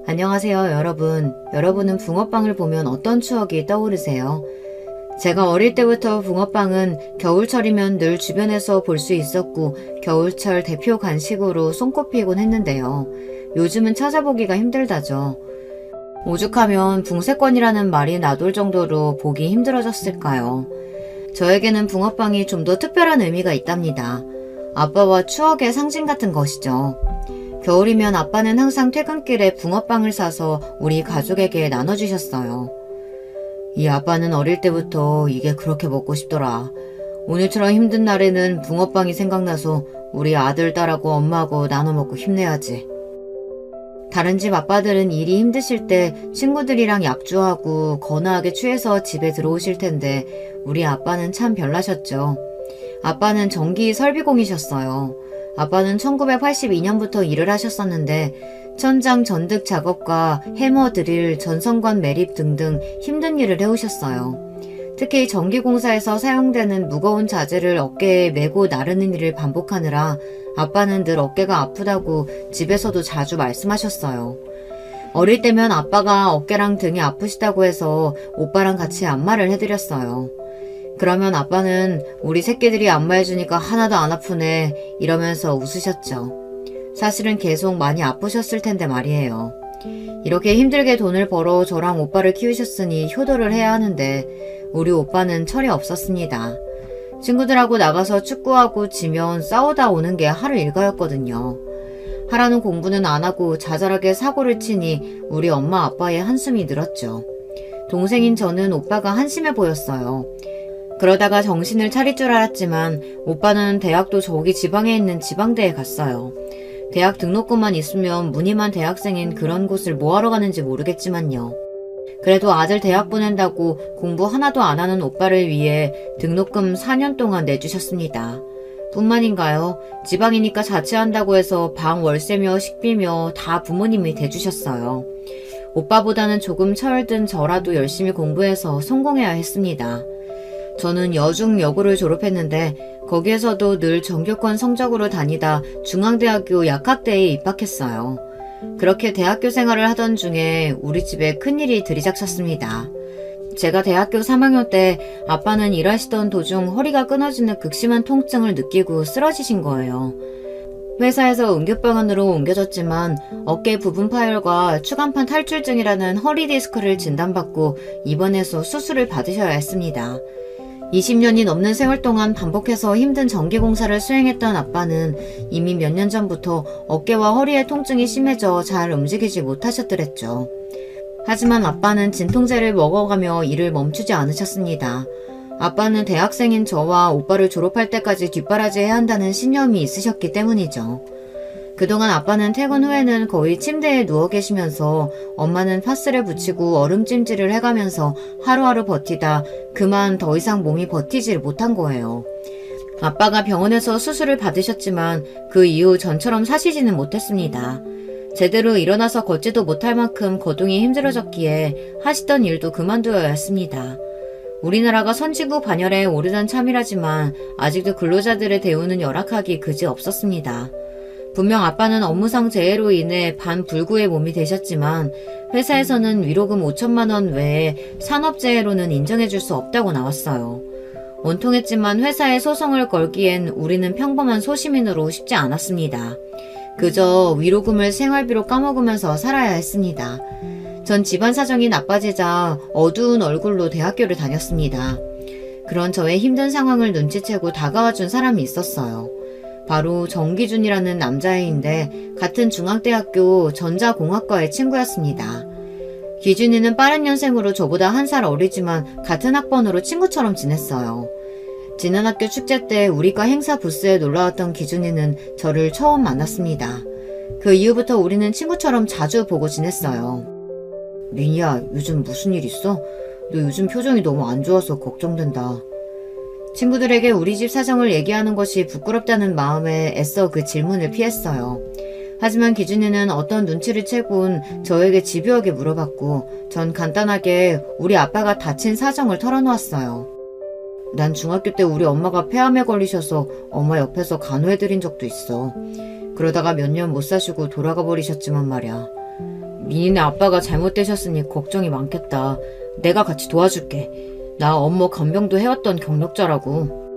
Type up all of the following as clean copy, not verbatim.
안녕하세요, 여러분. 여러분은 붕어빵을 보면 어떤 추억이 떠오르세요? 제가 어릴 때부터 붕어빵은 겨울철이면 늘 주변에서 볼 수 있었고 겨울철 대표 간식으로 손꼽히곤 했는데요. 요즘은 찾아보기가 힘들다죠. 오죽하면 붕세권이라는 말이 나돌 정도로 보기 힘들어졌을까요? 저에게는 붕어빵이 좀 더 특별한 의미가 있답니다. 아빠와 추억의 상징 같은 것이죠. 겨울이면 아빠는 항상 퇴근길에 붕어빵을 사서 우리 가족에게 나눠주셨어요. 이 아빠는 어릴 때부터 이게 그렇게 먹고 싶더라. 오늘처럼 힘든 날에는 붕어빵이 생각나서 우리 아들, 딸하고 엄마하고 나눠 먹고 힘내야지. 다른 집 아빠들은 일이 힘드실 때 친구들이랑 약주하고 거나하게 취해서 집에 들어오실 텐데 우리 아빠는 참 별나셨죠. 아빠는 전기 설비공이셨어요. 아빠는 1982년부터 일을 하셨었는데 천장 전득 작업과 해머 드릴, 전선관 매립 등등 힘든 일을 해오셨어요. 특히 전기공사에서 사용되는 무거운 자재를 어깨에 메고 나르는 일을 반복하느라 아빠는 늘 어깨가 아프다고 집에서도 자주 말씀하셨어요. 어릴 때면 아빠가 어깨랑 등이 아프시다고 해서 오빠랑 같이 안마를 해드렸어요. 그러면 아빠는 우리 새끼들이 안마해주니까 하나도 안 아프네 이러면서 웃으셨죠. 사실은 계속 많이 아프셨을 텐데 말이에요. 이렇게 힘들게 돈을 벌어 저랑 오빠를 키우셨으니 효도를 해야 하는데 우리 오빠는 철이 없었습니다. 친구들하고 나가서 축구하고 지면 싸우다 오는 게 하루 일과였거든요. 하라는 공부는 안 하고 자잘하게 사고를 치니 우리 엄마 아빠의 한숨이 늘었죠. 동생인 저는 오빠가 한심해 보였어요. 그러다가 정신을 차릴 줄 알았지만 오빠는 대학도 저기 지방에 있는 지방대에 갔어요. 대학 등록금만 있으면 무늬만 대학생인 그런 곳을 뭐하러 가는지 모르겠지만요. 그래도 아들 대학 보낸다고 공부 하나도 안 하는 오빠를 위해 등록금 4년 동안 내주셨습니다. 뿐만인가요? 지방이니까 자취한다고 해서 방 월세며 식비며 다 부모님이 대주셨어요. 오빠보다는 조금 철든 저라도 열심히 공부해서 성공해야 했습니다. 저는 여중여고를 졸업했는데 거기에서도 늘 전교권 성적으로 다니다 중앙대학교 약학대에 입학했어요. 그렇게 대학교 생활을 하던 중에 우리 집에 큰일이 들이닥쳤습니다. 제가 대학교 3학년 때 아빠는 일하시던 도중 허리가 끊어지는 극심한 통증을 느끼고 쓰러지신 거예요. 회사에서 응급병원으로 옮겨졌지만 어깨 부분 파열과 추간판 탈출증이라는 허리 디스크를 진단받고 입원해서 수술을 받으셔야 했습니다. 20년이 넘는 세월 동안 반복해서 힘든 전기공사를 수행했던 아빠는 이미 몇 년 전부터 어깨와 허리의 통증이 심해져 잘 움직이지 못하셨더랬죠. 하지만 아빠는 진통제를 먹어가며 일을 멈추지 않으셨습니다. 아빠는 대학생인 저와 오빠를 졸업할 때까지 뒷바라지해야 한다는 신념이 있으셨기 때문이죠. 그동안 아빠는 퇴근 후에는 거의 침대에 누워 계시면서 엄마는 파스를 붙이고 얼음찜질을 해가면서 하루하루 버티다 그만 더 이상 몸이 버티질 못한 거예요. 아빠가 병원에서 수술을 받으셨지만 그 이후 전처럼 사시지는 못했습니다. 제대로 일어나서 걷지도 못할 만큼 거동이 힘들어졌기에 하시던 일도 그만두어야 했습니다. 우리나라가 선진국 반열에 오르던 참이라지만 아직도 근로자들의 대우는 열악하기 그지 없었습니다. 분명 아빠는 업무상 재해로 인해 반불구의 몸이 되셨지만 회사에서는 위로금 5천만 원 외에 산업재해로는 인정해줄 수 없다고 나왔어요. 원통했지만 회사에 소송을 걸기엔 우리는 평범한 소시민으로 쉽지 않았습니다. 그저 위로금을 생활비로 까먹으면서 살아야 했습니다. 전 집안 사정이 나빠지자 어두운 얼굴로 대학교를 다녔습니다. 그런 저의 힘든 상황을 눈치채고 다가와준 사람이 있었어요. 바로 정기준이라는 남자애인데 같은 중앙대학교 전자공학과의 친구였습니다. 기준이는 빠른 년생으로 저보다 한 살 어리지만 같은 학번으로 친구처럼 지냈어요. 지난 학교 축제 때 우리과 행사 부스에 놀러왔던 기준이는 저를 처음 만났습니다. 그 이후부터 우리는 친구처럼 자주 보고 지냈어요. 민희야, 요즘 무슨 일 있어? 너 요즘 표정이 너무 안 좋아서 걱정된다. 친구들에게 우리 집 사정을 얘기하는 것이 부끄럽다는 마음에 애써 그 질문을 피했어요. 하지만 기준이는 어떤 눈치를 채곤 저에게 집요하게 물어봤고 전 간단하게 우리 아빠가 다친 사정을 털어놓았어요. 난 중학교 때 우리 엄마가 폐암에 걸리셔서 엄마 옆에서 간호해드린 적도 있어. 그러다가 몇 년 못 사시고 돌아가 버리셨지만 말이야. 민희네 아빠가 잘못되셨으니 걱정이 많겠다. 내가 같이 도와줄게. 나 업무 간병도 해왔던 경력자라고.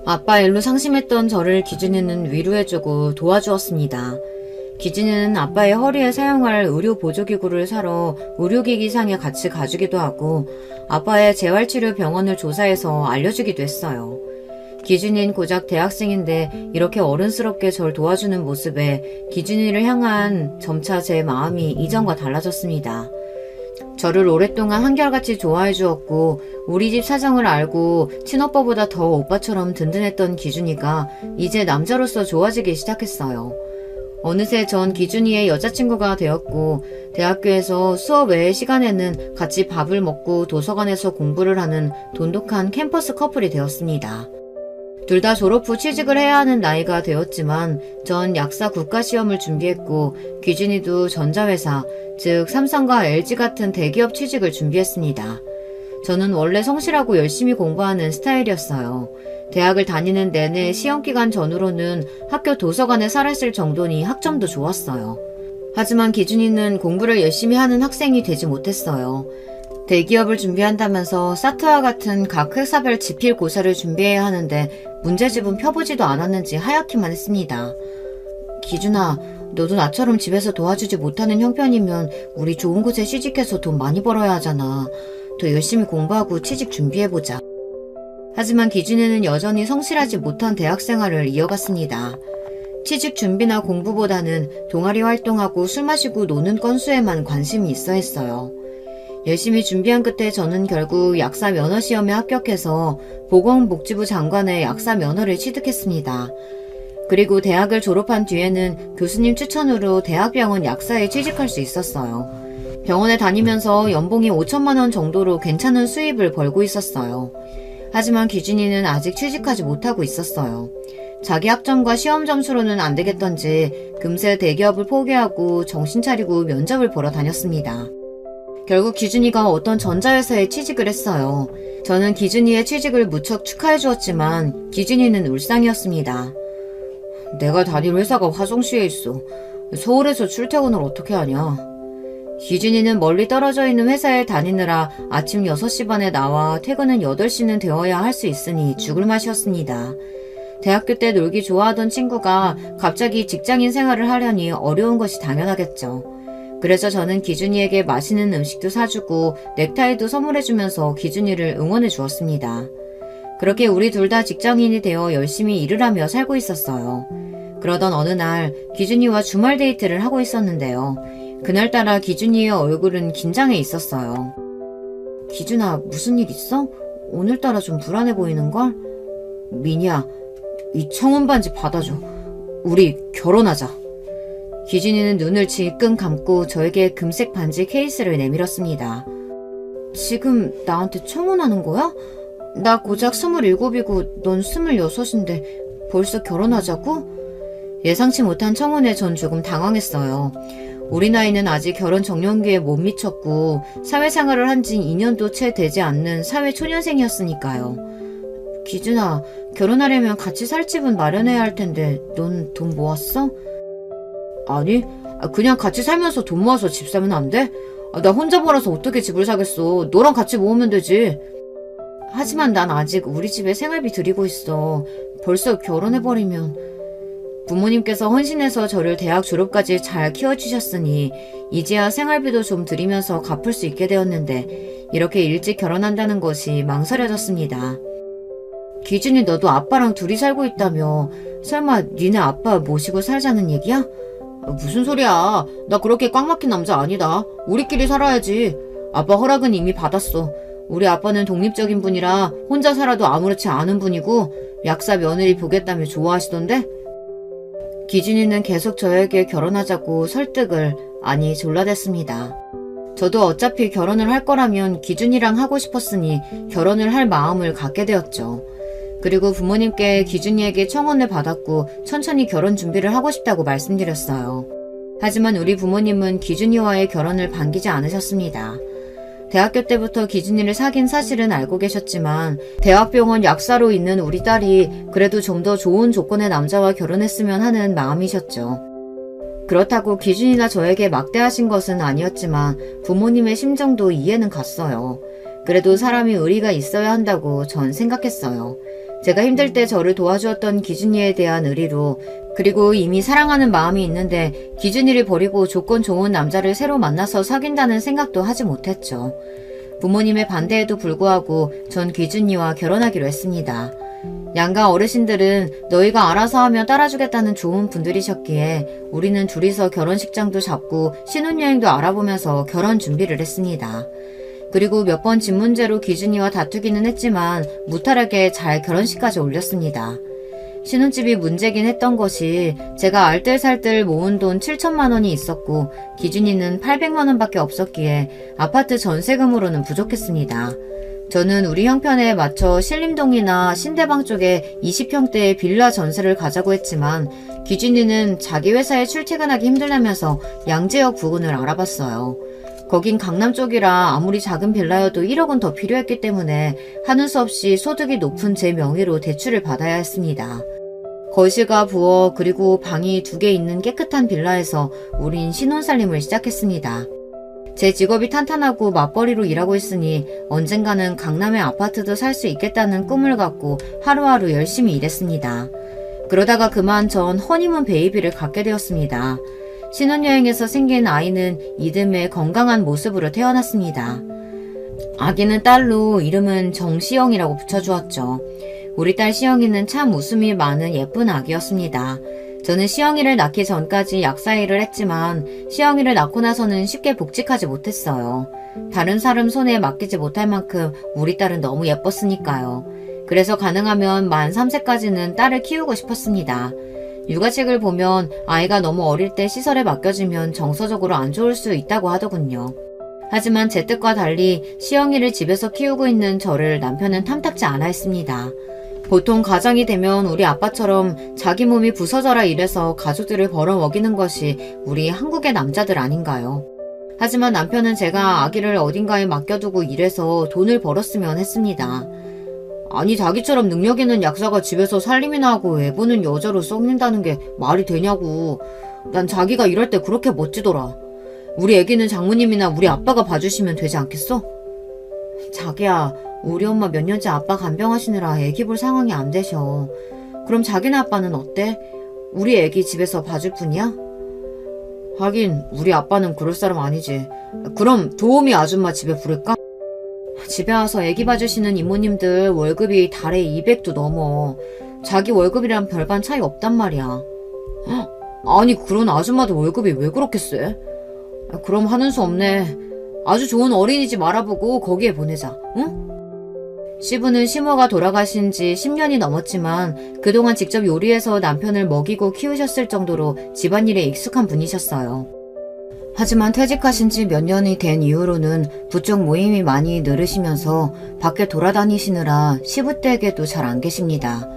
아빠 일로 상심했던 저를 기준이는 위로해주고 도와주었습니다. 기준이는 아빠의 허리에 사용할 의료 보조기구를 사러 의료기기상에 같이 가주기도 하고 아빠의 재활치료 병원을 조사해서 알려주기도 했어요. 기준이는 고작 대학생인데 이렇게 어른스럽게 절 도와주는 모습에 기준이를 향한 점차 제 마음이 이전과 달라졌습니다. 저를 오랫동안 한결같이 좋아해 주었고 우리 집 사정을 알고 친오빠보다 더 오빠처럼 든든했던 기준이가 이제 남자로서 좋아지기 시작했어요. 어느새 전 기준이의 여자친구가 되었고 대학교에서 수업 외의 시간에는 같이 밥을 먹고 도서관에서 공부를 하는 돈독한 캠퍼스 커플이 되었습니다. 둘 다 졸업 후 취직을 해야 하는 나이가 되었지만 전 약사 국가시험을 준비했고 기준이도 전자회사, 즉 삼성과 LG 같은 대기업 취직을 준비했습니다. 저는 원래 성실하고 열심히 공부하는 스타일이었어요. 대학을 다니는 내내 시험기간 전후로는 학교 도서관에 살았을 정도니 학점도 좋았어요. 하지만 기준이는 공부를 열심히 하는 학생이 되지 못했어요. 대기업을 준비한다면서 사트와 같은 각 회사별 지필고사를 준비해야 하는데 문제집은 펴보지도 않았는지 하얗기만 했습니다. 기준아, 너도 나처럼 집에서 도와주지 못하는 형편이면 우리 좋은 곳에 취직해서 돈 많이 벌어야 하잖아. 더 열심히 공부하고 취직 준비해보자. 하지만 기준이는 여전히 성실하지 못한 대학생활을 이어갔습니다. 취직 준비나 공부보다는 동아리 활동하고 술 마시고 노는 건수에만 관심이 있어 했어요. 열심히 준비한 끝에 저는 결국 약사 면허 시험에 합격해서 보건복지부 장관의 약사 면허를 취득했습니다. 그리고 대학을 졸업한 뒤에는 교수님 추천으로 대학병원 약사에 취직할 수 있었어요. 병원에 다니면서 연봉이 5천만 원 정도로 괜찮은 수입을 벌고 있었어요. 하지만 기준이는 아직 취직하지 못하고 있었어요. 자기 학점과 시험 점수로는 안 되겠던지 금세 대기업을 포기하고 정신 차리고 면접을 보러 다녔습니다. 결국 기준이가 어떤 전자회사에 취직을 했어요. 저는 기준이의 취직을 무척 축하해 주었지만 기준이는 울상이었습니다. 내가 다닐 회사가 화성시에 있어. 서울에서 출퇴근을 어떻게 하냐. 기준이는 멀리 떨어져 있는 회사에 다니느라 아침 6시 반에 나와 퇴근은 8시는 되어야 할 수 있으니 죽을 맛이었습니다. 대학교 때 놀기 좋아하던 친구가 갑자기 직장인 생활을 하려니 어려운 것이 당연하겠죠. 그래서 저는 기준이에게 맛있는 음식도 사주고 넥타이도 선물해주면서 기준이를 응원해 주었습니다. 그렇게 우리 둘 다 직장인이 되어 열심히 일을 하며 살고 있었어요. 그러던 어느 날 기준이와 주말 데이트를 하고 있었는데요. 그날따라 기준이의 얼굴은 긴장해 있었어요. 기준아, 무슨 일 있어? 오늘따라 좀 불안해 보이는걸? 민희야, 이 청혼 반지 받아줘. 우리 결혼하자. 기준이는 눈을 질끈 감고 저에게 금색 반지 케이스를 내밀었습니다. 지금 나한테 청혼하는 거야? 나 고작 27이고 넌 26인데 벌써 결혼하자고? 예상치 못한 청혼에 전 조금 당황했어요. 우리 나이는 아직 결혼 정년기에 못 미쳤고 사회생활을 한 지 2년도 채 되지 않는 사회초년생이었으니까요. 기준아, 결혼하려면 같이 살 집은 마련해야 할 텐데 넌 돈 모았어? 아니, 그냥 같이 살면서 돈 모아서 집 사면 안 돼? 나 혼자 벌어서 어떻게 집을 사겠어. 너랑 같이 모으면 되지. 하지만 난 아직 우리 집에 생활비 드리고 있어. 벌써 결혼해버리면. 부모님께서 헌신해서 저를 대학 졸업까지 잘 키워주셨으니 이제야 생활비도 좀 드리면서 갚을 수 있게 되었는데 이렇게 일찍 결혼한다는 것이 망설여졌습니다. 기준이 너도 아빠랑 둘이 살고 있다며. 설마 니네 아빠 모시고 살자는 얘기야? 무슨 소리야. 나 그렇게 꽉 막힌 남자 아니다. 우리끼리 살아야지. 아빠 허락은 이미 받았어. 우리 아빠는 독립적인 분이라 혼자 살아도 아무렇지 않은 분이고 약사 며느리 보겠다며 좋아하시던데? 기준이는 계속 저에게 결혼하자고 설득을, 아니 졸라댔습니다. 저도 어차피 결혼을 할 거라면 기준이랑 하고 싶었으니 결혼을 할 마음을 갖게 되었죠. 그리고 부모님께 기준이에게 청혼을 받았고 천천히 결혼 준비를 하고 싶다고 말씀드렸어요. 하지만 우리 부모님은 기준이와의 결혼을 반기지 않으셨습니다. 대학교 때부터 기준이를 사귄 사실은 알고 계셨지만 대학병원 약사로 있는 우리 딸이 그래도 좀 더 좋은 조건의 남자와 결혼했으면 하는 마음이셨죠. 그렇다고 기준이나 저에게 막대하신 것은 아니었지만 부모님의 심정도 이해는 갔어요. 그래도 사람이 의리가 있어야 한다고 전 생각했어요. 제가 힘들 때 저를 도와주었던 기준이에 대한 의리로, 그리고 이미 사랑하는 마음이 있는데 기준이를 버리고 조건 좋은 남자를 새로 만나서 사귄다는 생각도 하지 못했죠. 부모님의 반대에도 불구하고 전 기준이와 결혼하기로 했습니다. 양가 어르신들은 너희가 알아서 하면 따라주겠다는 좋은 분들이셨기에 우리는 둘이서 결혼식장도 잡고 신혼여행도 알아보면서 결혼 준비를 했습니다. 그리고 몇 번 집 문제로 기준이와 다투기는 했지만 무탈하게 잘 결혼식까지 올렸습니다. 신혼집이 문제긴 했던 것이 제가 알뜰살뜰 모은 돈 7천만 원이 있었고 기준이는 800만 원밖에 없었기에 아파트 전세금으로는 부족했습니다. 저는 우리 형편에 맞춰 신림동이나 신대방 쪽에 20평대의 빌라 전세를 가자고 했지만 기준이는 자기 회사에 출퇴근하기 힘들다면서 양재역 부근을 알아봤어요. 거긴 강남 쪽이라 아무리 작은 빌라여도 1억 원 더 필요했기 때문에 하는 수 없이 소득이 높은 제 명의로 대출을 받아야 했습니다. 거실과 부엌 그리고 방이 2개 있는 깨끗한 빌라에서 우린 신혼살림을 시작했습니다. 제 직업이 탄탄하고 맞벌이로 일하고 있으니 언젠가는 강남의 아파트도 살 수 있겠다는 꿈을 갖고 하루하루 열심히 일했습니다. 그러다가 그만 전 허니문 베이비를 갖게 되었습니다. 신혼여행에서 생긴 아이는 이듬해 건강한 모습으로 태어났습니다. 아기는 딸로 이름은 정시영이라고 붙여주었죠. 우리 딸 시영이는 참 웃음이 많은 예쁜 아기였습니다. 저는 시영이를 낳기 전까지 약사일을 했지만 시영이를 낳고 나서는 쉽게 복직하지 못했어요. 다른 사람 손에 맡기지 못할 만큼 우리 딸은 너무 예뻤으니까요. 그래서 가능하면 만 3세까지는 딸을 키우고 싶었습니다. 육아책을 보면 아이가 너무 어릴 때 시설에 맡겨지면 정서적으로 안 좋을 수 있다고 하더군요. 하지만 제 뜻과 달리 시영이를 집에서 키우고 있는 저를 남편은 탐탁지 않아 했습니다. 보통 가장이 되면 우리 아빠처럼 자기 몸이 부서져라 일해서 가족들을 벌어먹이는 것이 우리 한국의 남자들 아닌가요? 하지만 남편은 제가 아기를 어딘가에 맡겨두고 일해서 돈을 벌었으면 했습니다. 아니 자기처럼 능력 있는 약사가 집에서 살림이나 하고 애 보는 여자로 썩는다는 게 말이 되냐고. 난 자기가 이럴 때 그렇게 멋지더라. 우리 애기는 장모님이나 우리 아빠가 봐주시면 되지 않겠어? 자기야, 우리 엄마 몇 년째 아빠 간병하시느라 애기 볼 상황이 안 되셔. 그럼 자기네 아빠는 어때? 우리 애기 집에서 봐줄 뿐이야? 하긴 우리 아빠는 그럴 사람 아니지. 그럼 도우미 아줌마 집에 부를까? 집에 와서 애기 봐주시는 이모님들 월급이 달에 200도 넘어. 자기 월급이랑 별반 차이 없단 말이야. 아니 그런 아줌마도 월급이 왜 그렇게 세? 그럼 하는 수 없네. 아주 좋은 어린이집 알아보고 거기에 보내자. 응? 시부는 시모가 돌아가신 지 10년이 넘었지만 그동안 직접 요리해서 남편을 먹이고 키우셨을 정도로 집안일에 익숙한 분이셨어요. 하지만 퇴직하신 지 몇 년이 된 이후로는 부쩍 모임이 많이 늘으시면서 밖에 돌아다니시느라 시부댁에도 잘 안 계십니다.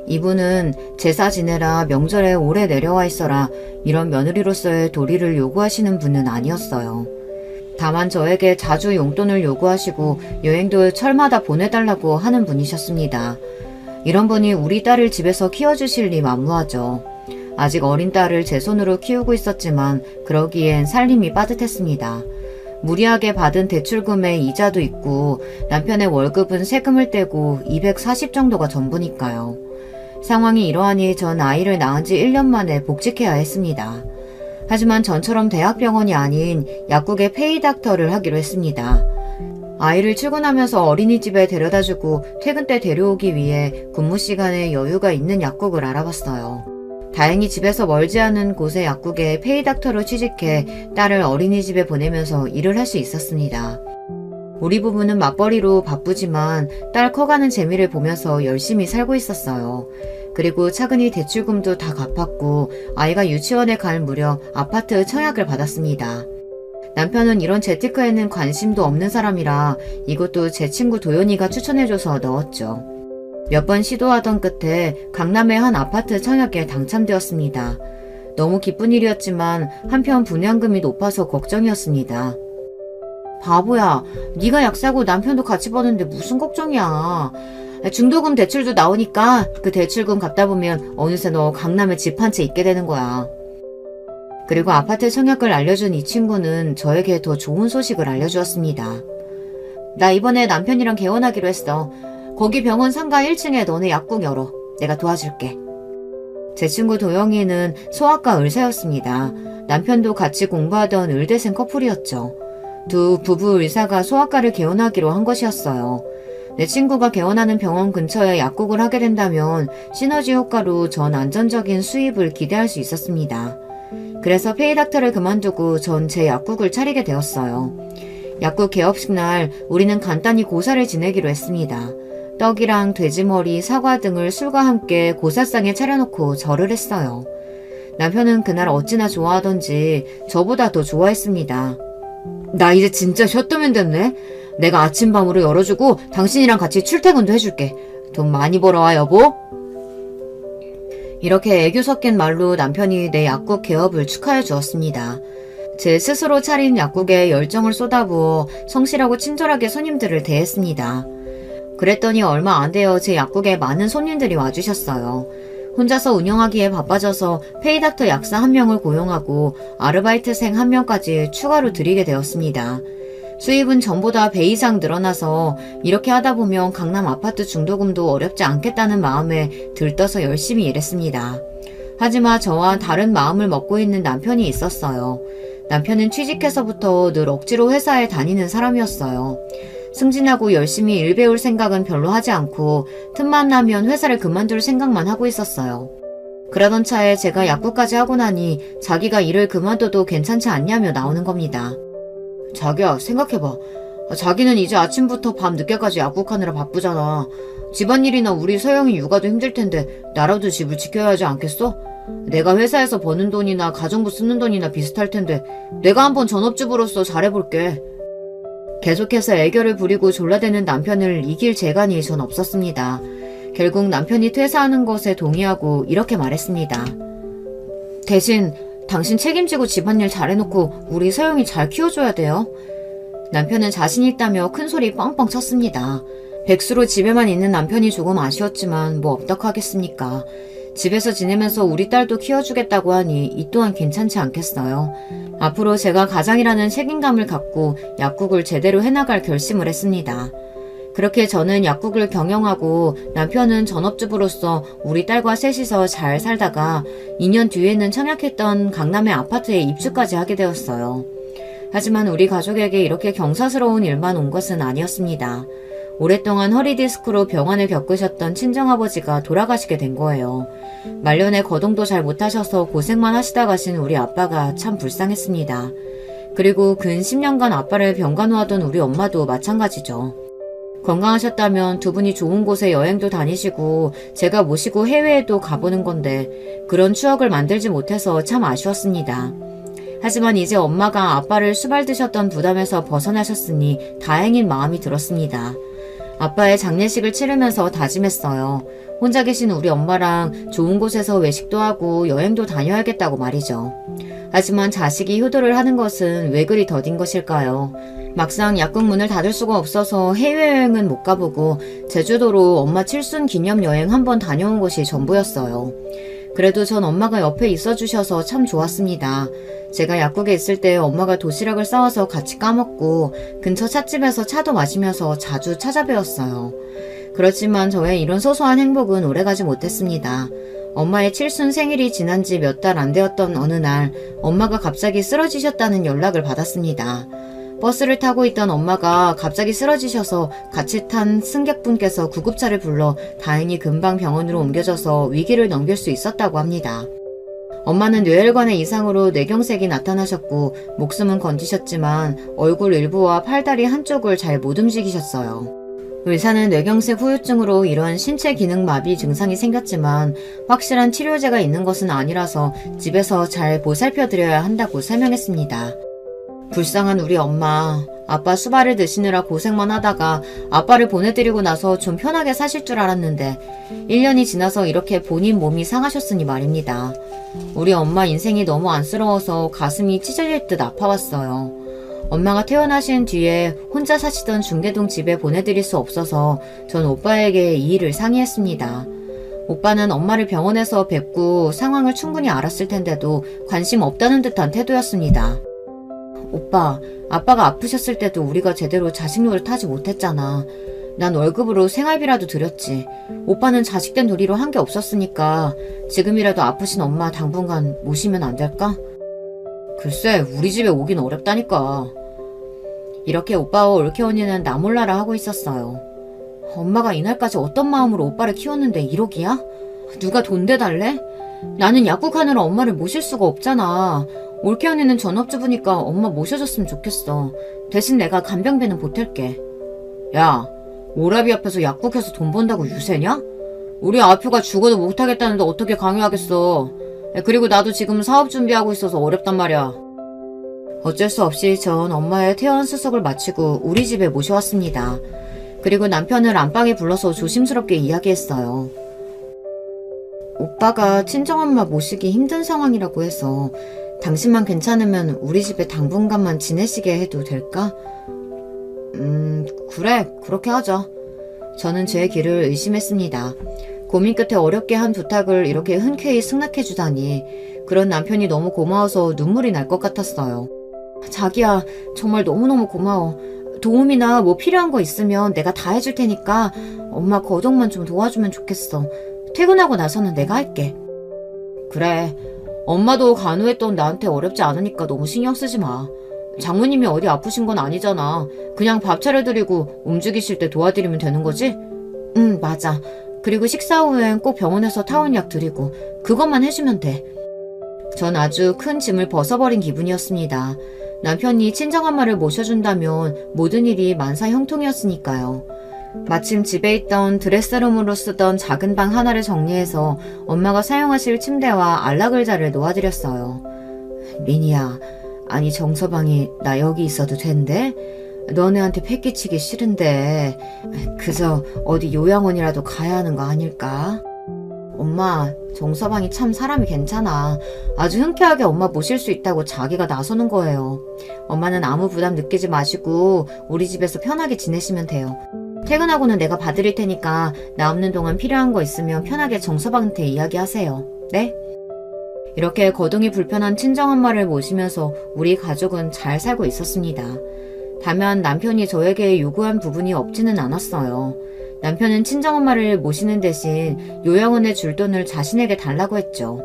이분은 제사 지내라 명절에 오래 내려와 있어라 이런 며느리로서의 도리를 요구하시는 분은 아니었어요. 다만 저에게 자주 용돈을 요구하시고 여행도 철마다 보내달라고 하는 분이셨습니다. 이런 분이 우리 딸을 집에서 키워주실 리 만무하죠. 아직 어린 딸을 제 손으로 키우고 있었지만 그러기엔 살림이 빠듯했습니다. 무리하게 받은 대출금에 이자도 있고 남편의 월급은 세금을 떼고 240 정도가 전부니까요. 상황이 이러하니 전 아이를 낳은 지 1년 만에 복직해야 했습니다. 하지만 전처럼 대학병원이 아닌 약국의 페이닥터를 하기로 했습니다. 아이를 출근하면서 어린이집에 데려다주고 퇴근 때 데려오기 위해 근무 시간에 여유가 있는 약국을 알아봤어요. 다행히 집에서 멀지 않은 곳의 약국에 페이닥터로 취직해 딸을 어린이집에 보내면서 일을 할 수 있었습니다. 우리 부부는 맞벌이로 바쁘지만 딸 커가는 재미를 보면서 열심히 살고 있었어요. 그리고 차근히 대출금도 다 갚았고 아이가 유치원에 갈 무렵 아파트 청약을 받았습니다. 남편은 이런 재테크에는 관심도 없는 사람이라 이것도 제 친구 도연이가 추천해줘서 넣었죠. 몇 번 시도하던 끝에 강남의 한 아파트 청약에 당첨되었습니다. 너무 기쁜 일이었지만 한편 분양금이 높아서 걱정이었습니다. 바보야, 네가 약사고 남편도 같이 버는데 무슨 걱정이야. 중도금 대출도 나오니까 그 대출금 갚다 보면 어느새 너 강남에 집 한 채 있게 되는 거야. 그리고 아파트 청약을 알려준 이 친구는 저에게 더 좋은 소식을 알려주었습니다. 나 이번에 남편이랑 개원하기로 했어. 거기 병원 상가 1층에 너네 약국 열어. 내가 도와줄게. 제 친구 도영이는 소아과 의사였습니다. 남편도 같이 공부하던 의대생 커플이었죠. 두 부부 의사가 소아과를 개원하기로 한 것이었어요. 내 친구가 개원하는 병원 근처에 약국을 하게 된다면 시너지 효과로 전 안정적인 수입을 기대할 수 있었습니다. 그래서 페이닥터를 그만두고 전 제 약국을 차리게 되었어요. 약국 개업식 날 우리는 간단히 고사를 지내기로 했습니다. 떡이랑 돼지머리, 사과 등을 술과 함께 고사상에 차려놓고 절을 했어요. 남편은 그날 어찌나 좋아하던지 저보다 더 좋아했습니다. 나 이제 진짜 쉬었다면 됐네. 내가 아침밤으로 열어주고 당신이랑 같이 출퇴근도 해줄게. 돈 많이 벌어와 여보. 이렇게 애교 섞인 말로 남편이 내 약국 개업을 축하해 주었습니다. 제 스스로 차린 약국에 열정을 쏟아부어 성실하고 친절하게 손님들을 대했습니다. 그랬더니 얼마 안 되어 제 약국에 많은 손님들이 와주셨어요. 혼자서 운영하기에 바빠져서 페이닥터 약사 1명을 고용하고 아르바이트생 1명까지 추가로 들이게 되었습니다. 수입은 전보다 배 이상 늘어나서 이렇게 하다 보면 강남 아파트 중도금도 어렵지 않겠다는 마음에 들떠서 열심히 일했습니다. 하지만 저와 다른 마음을 먹고 있는 남편이 있었어요. 남편은 취직해서부터 늘 억지로 회사에 다니는 사람이었어요. 승진하고 열심히 일 배울 생각은 별로 하지 않고 틈만 나면 회사를 그만둘 생각만 하고 있었어요. 그러던 차에 제가 약국까지 하고 나니 자기가 일을 그만둬도 괜찮지 않냐며 나오는 겁니다. 자기야, 생각해봐. 자기는 이제 아침부터 밤 늦게까지 약국하느라 바쁘잖아. 집안일이나 우리 서영이 육아도 힘들 텐데 나라도 집을 지켜야 하지 않겠어? 내가 회사에서 버는 돈이나 가정부 쓰는 돈이나 비슷할 텐데 내가 한번 전업주부로서 잘해볼게. 계속해서 애교를 부리고 졸라대는 남편을 이길 재간이 전 없었습니다. 결국 남편이 퇴사하는 것에 동의하고 이렇게 말했습니다. 대신 당신 책임지고 집안일 잘해놓고 우리 서영이 잘 키워줘야 돼요. 남편은 자신 있다며 큰소리 뻥뻥 쳤습니다. 백수로 집에만 있는 남편이 조금 아쉬웠지만 뭐 어떡하겠습니까. 집에서 지내면서 우리 딸도 키워주겠다고 하니 이 또한 괜찮지 않겠어요. 앞으로 제가 가장이라는 책임감을 갖고 약국을 제대로 해나갈 결심을 했습니다. 그렇게 저는 약국을 경영하고 남편은 전업주부로서 우리 딸과 셋이서 잘 살다가 2년 뒤에는 청약했던 강남의 아파트에 입주까지 하게 되었어요. 하지만 우리 가족에게 이렇게 경사스러운 일만 온 것은 아니었습니다. 오랫동안 허리디스크로 병원을 겪으셨던 친정아버지가 돌아가시게 된 거예요. 말년에 거동도 잘 못하셔서 고생만 하시다 가신 우리 아빠가 참 불쌍했습니다. 그리고 근 10년간 아빠를 병간호하던 우리 엄마도 마찬가지죠. 건강하셨다면 두 분이 좋은 곳에 여행도 다니시고 제가 모시고 해외에도 가보는 건데 그런 추억을 만들지 못해서 참 아쉬웠습니다. 하지만 이제 엄마가 아빠를 수발드셨던 부담에서 벗어나셨으니 다행인 마음이 들었습니다. 아빠의 장례식을 치르면서 다짐했어요. 혼자 계신 우리 엄마랑 좋은 곳에서 외식도 하고 여행도 다녀야겠다고 말이죠. 하지만 자식이 효도를 하는 것은 왜 그리 더딘 것일까요? 막상 약국 문을 닫을 수가 없어서 해외여행은 못 가보고 제주도로 엄마 칠순 기념여행 한번 다녀온 것이 전부였어요. 그래도 전 엄마가 옆에 있어주셔서 참 좋았습니다. 제가 약국에 있을 때 엄마가 도시락을 싸와서 같이 까먹고 근처 찻집에서 차도 마시면서 자주 찾아뵈었어요. 그렇지만 저의 이런 소소한 행복은 오래가지 못했습니다. 엄마의 칠순 생일이 지난 지 몇 달 안 되었던 어느 날 엄마가 갑자기 쓰러지셨다는 연락을 받았습니다. 버스를 타고 있던 엄마가 갑자기 쓰러지셔서 같이 탄 승객분께서 구급차를 불러 다행히 금방 병원으로 옮겨져서 위기를 넘길 수 있었다고 합니다. 엄마는 뇌혈관의 이상으로 뇌경색이 나타나셨고 목숨은 건지셨지만 얼굴 일부와 팔다리 한쪽을 잘 못 움직이셨어요. 의사는 뇌경색 후유증으로 이런 신체 기능 마비 증상이 생겼지만 확실한 치료제가 있는 것은 아니라서 집에서 잘 보살펴드려야 한다고 설명했습니다. 불쌍한 우리 엄마, 아빠 수발을 드시느라 고생만 하다가 아빠를 보내드리고 나서 좀 편하게 사실 줄 알았는데 1년이 지나서 이렇게 본인 몸이 상하셨으니 말입니다. 우리 엄마 인생이 너무 안쓰러워서 가슴이 찢어질 듯 아파왔어요. 엄마가 퇴원하신 뒤에 혼자 사시던 중계동 집에 보내드릴 수 없어서 전 오빠에게 이 일을 상의했습니다. 오빠는 엄마를 병원에서 뵙고 상황을 충분히 알았을 텐데도 관심 없다는 듯한 태도였습니다. 오빠, 아빠가 아프셨을 때도 우리가 제대로 자식 노릇 하지 못했잖아. 난 월급으로 생활비라도 드렸지. 오빠는 자식된 도리로 한 게 없었으니까 지금이라도 아프신 엄마 당분간 모시면 안 될까? 글쎄, 우리 집에 오긴 어렵다니까. 이렇게 오빠와 올케 언니는 나 몰라라 하고 있었어요. 엄마가 이날까지 어떤 마음으로 오빠를 키웠는데 1억이야? 누가 돈 대달래? 나는 약국하느라 엄마를 모실 수가 없잖아. 올케 언니는 전업주부니까 엄마 모셔줬으면 좋겠어. 대신 내가 간병비는 보탤게. 야, 오라비 앞에서 약국해서 돈 번다고 유세냐? 우리 아표가 죽어도 못하겠다는데 어떻게 강요하겠어. 그리고 나도 지금 사업 준비하고 있어서 어렵단 말이야. 어쩔 수 없이 전 엄마의 퇴원 수속을 마치고 우리 집에 모셔왔습니다. 그리고 남편을 안방에 불러서 조심스럽게 이야기했어요. 오빠가 친정엄마 모시기 힘든 상황이라고 해서 당신만 괜찮으면 우리 집에 당분간만 지내시게 해도 될까? 그래, 그렇게 하자. 저는 제 길을 의심했습니다. 고민 끝에 어렵게 한 부탁을 이렇게 흔쾌히 승낙해주다니 그런 남편이 너무 고마워서 눈물이 날 것 같았어요. 자기야, 정말 너무너무 고마워. 도움이나 뭐 필요한 거 있으면 내가 다 해줄 테니까 엄마 거동만 좀 도와주면 좋겠어. 퇴근하고 나서는 내가 할게. 그래, 엄마도 간호했던 나한테 어렵지 않으니까 너무 신경 쓰지 마. 장모님이 어디 아프신 건 아니잖아. 그냥 밥 차려드리고 움직이실 때 도와드리면 되는 거지? 응, 맞아. 그리고 식사 후엔 꼭 병원에서 타원약 드리고 그것만 해주면 돼. 전 아주 큰 짐을 벗어버린 기분이었습니다. 남편이 친정엄마를 모셔준다면 모든 일이 만사형통이었으니까요. 마침 집에 있던 드레스룸으로 쓰던 작은 방 하나를 정리해서 엄마가 사용하실 침대와 안락의자를 놓아드렸어요. 미니야, 아니 정서방이 나 여기 있어도 된대? 너네한테 패기치기 싫은데 그저 어디 요양원이라도 가야 하는 거 아닐까? 엄마, 정서방이 참 사람이 괜찮아. 아주 흔쾌하게 엄마 모실 수 있다고 자기가 나서는 거예요. 엄마는 아무 부담 느끼지 마시고 우리 집에서 편하게 지내시면 돼요. 퇴근하고는 내가 봐드릴 테니까 나 없는 동안 필요한 거 있으면 편하게 정서방한테 이야기하세요. 네? 이렇게 거동이 불편한 친정엄마를 모시면서 우리 가족은 잘 살고 있었습니다. 다만 남편이 저에게 요구한 부분이 없지는 않았어요. 남편은 친정엄마를 모시는 대신 요양원에 줄 돈을 자신에게 달라고 했죠.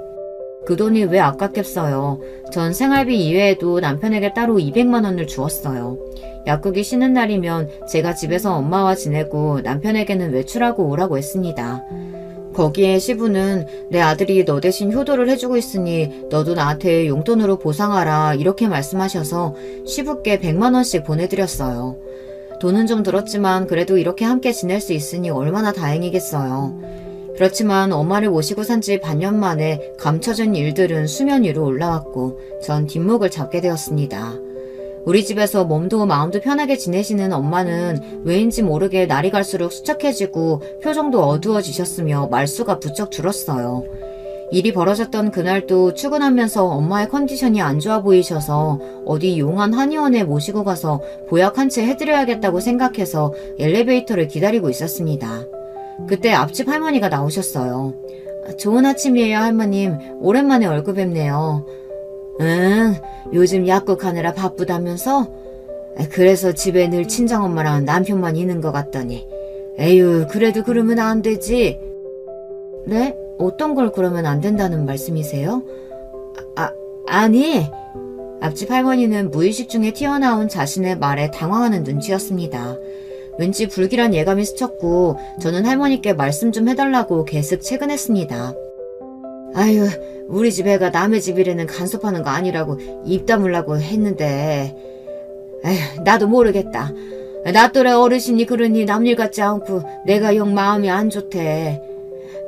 그 돈이 왜 아깝겠어요. 전 생활비 이외에도 남편에게 따로 200만 원을 주었어요. 약국이 쉬는 날이면 제가 집에서 엄마와 지내고 남편에게는 외출하고 오라고 했습니다. 거기에 시부는 내 아들이 너 대신 효도를 해주고 있으니 너도 나한테 용돈으로 보상하라 이렇게 말씀하셔서 시부께 100만 원씩 보내드렸어요. 돈은 좀 들었지만 그래도 이렇게 함께 지낼 수 있으니 얼마나 다행이겠어요. 그렇지만 엄마를 모시고 산 지 반년 만에 감춰진 일들은 수면 위로 올라왔고 전 뒷목을 잡게 되었습니다. 우리 집에서 몸도 마음도 편하게 지내시는 엄마는 왜인지 모르게 날이 갈수록 수척해지고 표정도 어두워지셨으며 말수가 부쩍 줄었어요. 일이 벌어졌던 그날도 출근하면서 엄마의 컨디션이 안 좋아 보이셔서 어디 용한 한의원에 모시고 가서 보약 한 채 해드려야겠다고 생각해서 엘리베이터를 기다리고 있었습니다. 그때 앞집 할머니가 나오셨어요. 좋은 아침이에요, 할머님. 오랜만에 얼굴 뵙네요. 응, 요즘 약국 하느라 바쁘다면서? 그래서 집에 늘 친정엄마랑 남편만 있는 것 같더니. 에휴, 그래도 그러면 안 되지. 네? 어떤 걸 그러면 안 된다는 말씀이세요? 아니. 앞집 할머니는 무의식 중에 튀어나온 자신의 말에 당황하는 눈치였습니다. 왠지 불길한 예감이 스쳤고 저는 할머니께 말씀 좀 해달라고 계속 채근했습니다. 아유, 우리 집 애가 남의 집이라는 간섭하는 거 아니라고 입 다물라고 했는데 에휴, 나도 모르겠다. 나 또래 어르신이 그러니 남일 같지 않고 내가 영 마음이 안 좋대.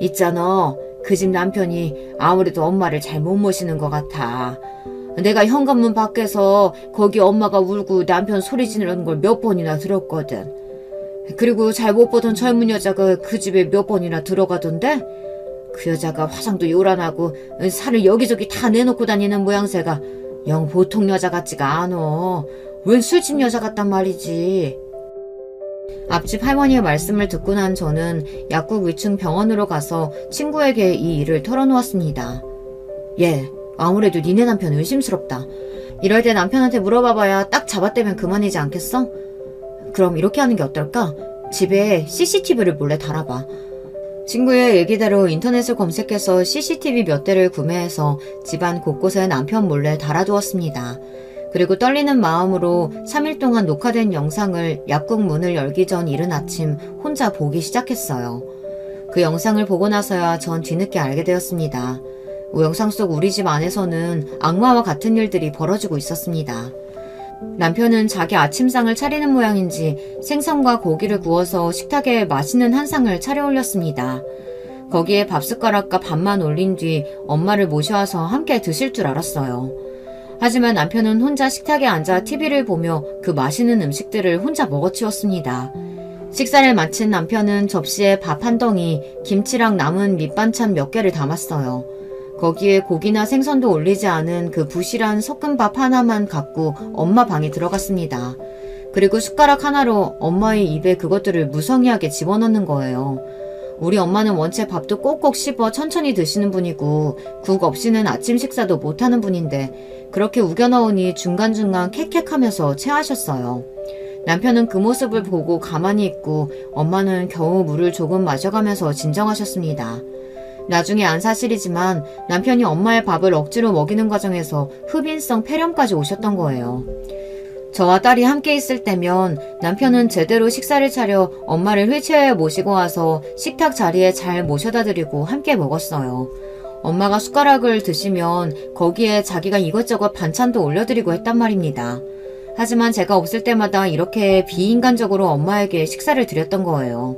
있잖아, 그 집 남편이 아무래도 엄마를 잘 못 모시는 것 같아. 내가 현관문 밖에서 거기 엄마가 울고 남편 소리 지르는 걸 몇 번이나 들었거든. 그리고 잘 못 보던 젊은 여자가 그 집에 몇 번이나 들어가던데 그 여자가 화장도 요란하고 살을 여기저기 다 내놓고 다니는 모양새가 영 보통 여자 같지가 않어. 웬 술집 여자 같단 말이지. 앞집 할머니의 말씀을 듣고 난 저는 약국 위층 병원으로 가서 친구에게 이 일을 털어놓았습니다. 예, 아무래도 니네 남편 의심스럽다. 이럴 때 남편한테 물어봐봐야 딱 잡아떼면 그만이지 않겠어? 그럼 이렇게 하는 게 어떨까? 집에 CCTV를 몰래 달아봐. 친구의 얘기대로 인터넷을 검색해서 CCTV 몇 대를 구매해서 집안 곳곳에 남편 몰래 달아두었습니다. 그리고 떨리는 마음으로 3일 동안 녹화된 영상을 약국 문을 열기 전 이른 아침 혼자 보기 시작했어요. 그 영상을 보고 나서야 전 뒤늦게 알게 되었습니다. 영상 속 우리 집 안에서는 악마와 같은 일들이 벌어지고 있었습니다. 남편은 자기 아침상을 차리는 모양인지 생선과 고기를 구워서 식탁에 맛있는 한 상을 차려 올렸습니다. 거기에 밥숟가락과 밥만 올린 뒤 엄마를 모셔와서 함께 드실 줄 알았어요. 하지만 남편은 혼자 식탁에 앉아 TV를 보며 그 맛있는 음식들을 혼자 먹어치웠습니다. 식사를 마친 남편은 접시에 밥 한 덩이, 김치랑 남은 밑반찬 몇 개를 담았어요. 거기에 고기나 생선도 올리지 않은 그 부실한 섞은밥 하나만 갖고 엄마 방에 들어갔습니다. 그리고 숟가락 하나로 엄마의 입에 그것들을 무성의하게 집어넣는 거예요. 우리 엄마는 원체 밥도 꼭꼭 씹어 천천히 드시는 분이고 국 없이는 아침 식사도 못하는 분인데 그렇게 우겨넣으니 중간중간 캑캑하면서 체하셨어요. 남편은 그 모습을 보고 가만히 있고 엄마는 겨우 물을 조금 마셔가면서 진정하셨습니다. 나중에 안 사실이지만 남편이 엄마의 밥을 억지로 먹이는 과정에서 흡인성 폐렴까지 오셨던 거예요. 저와 딸이 함께 있을 때면 남편은 제대로 식사를 차려 엄마를 휠체어에 모시고 와서 식탁 자리에 잘 모셔다 드리고 함께 먹었어요. 엄마가 숟가락을 드시면 거기에 자기가 이것저것 반찬도 올려드리고 했단 말입니다. 하지만 제가 없을 때마다 이렇게 비인간적으로 엄마에게 식사를 드렸던 거예요.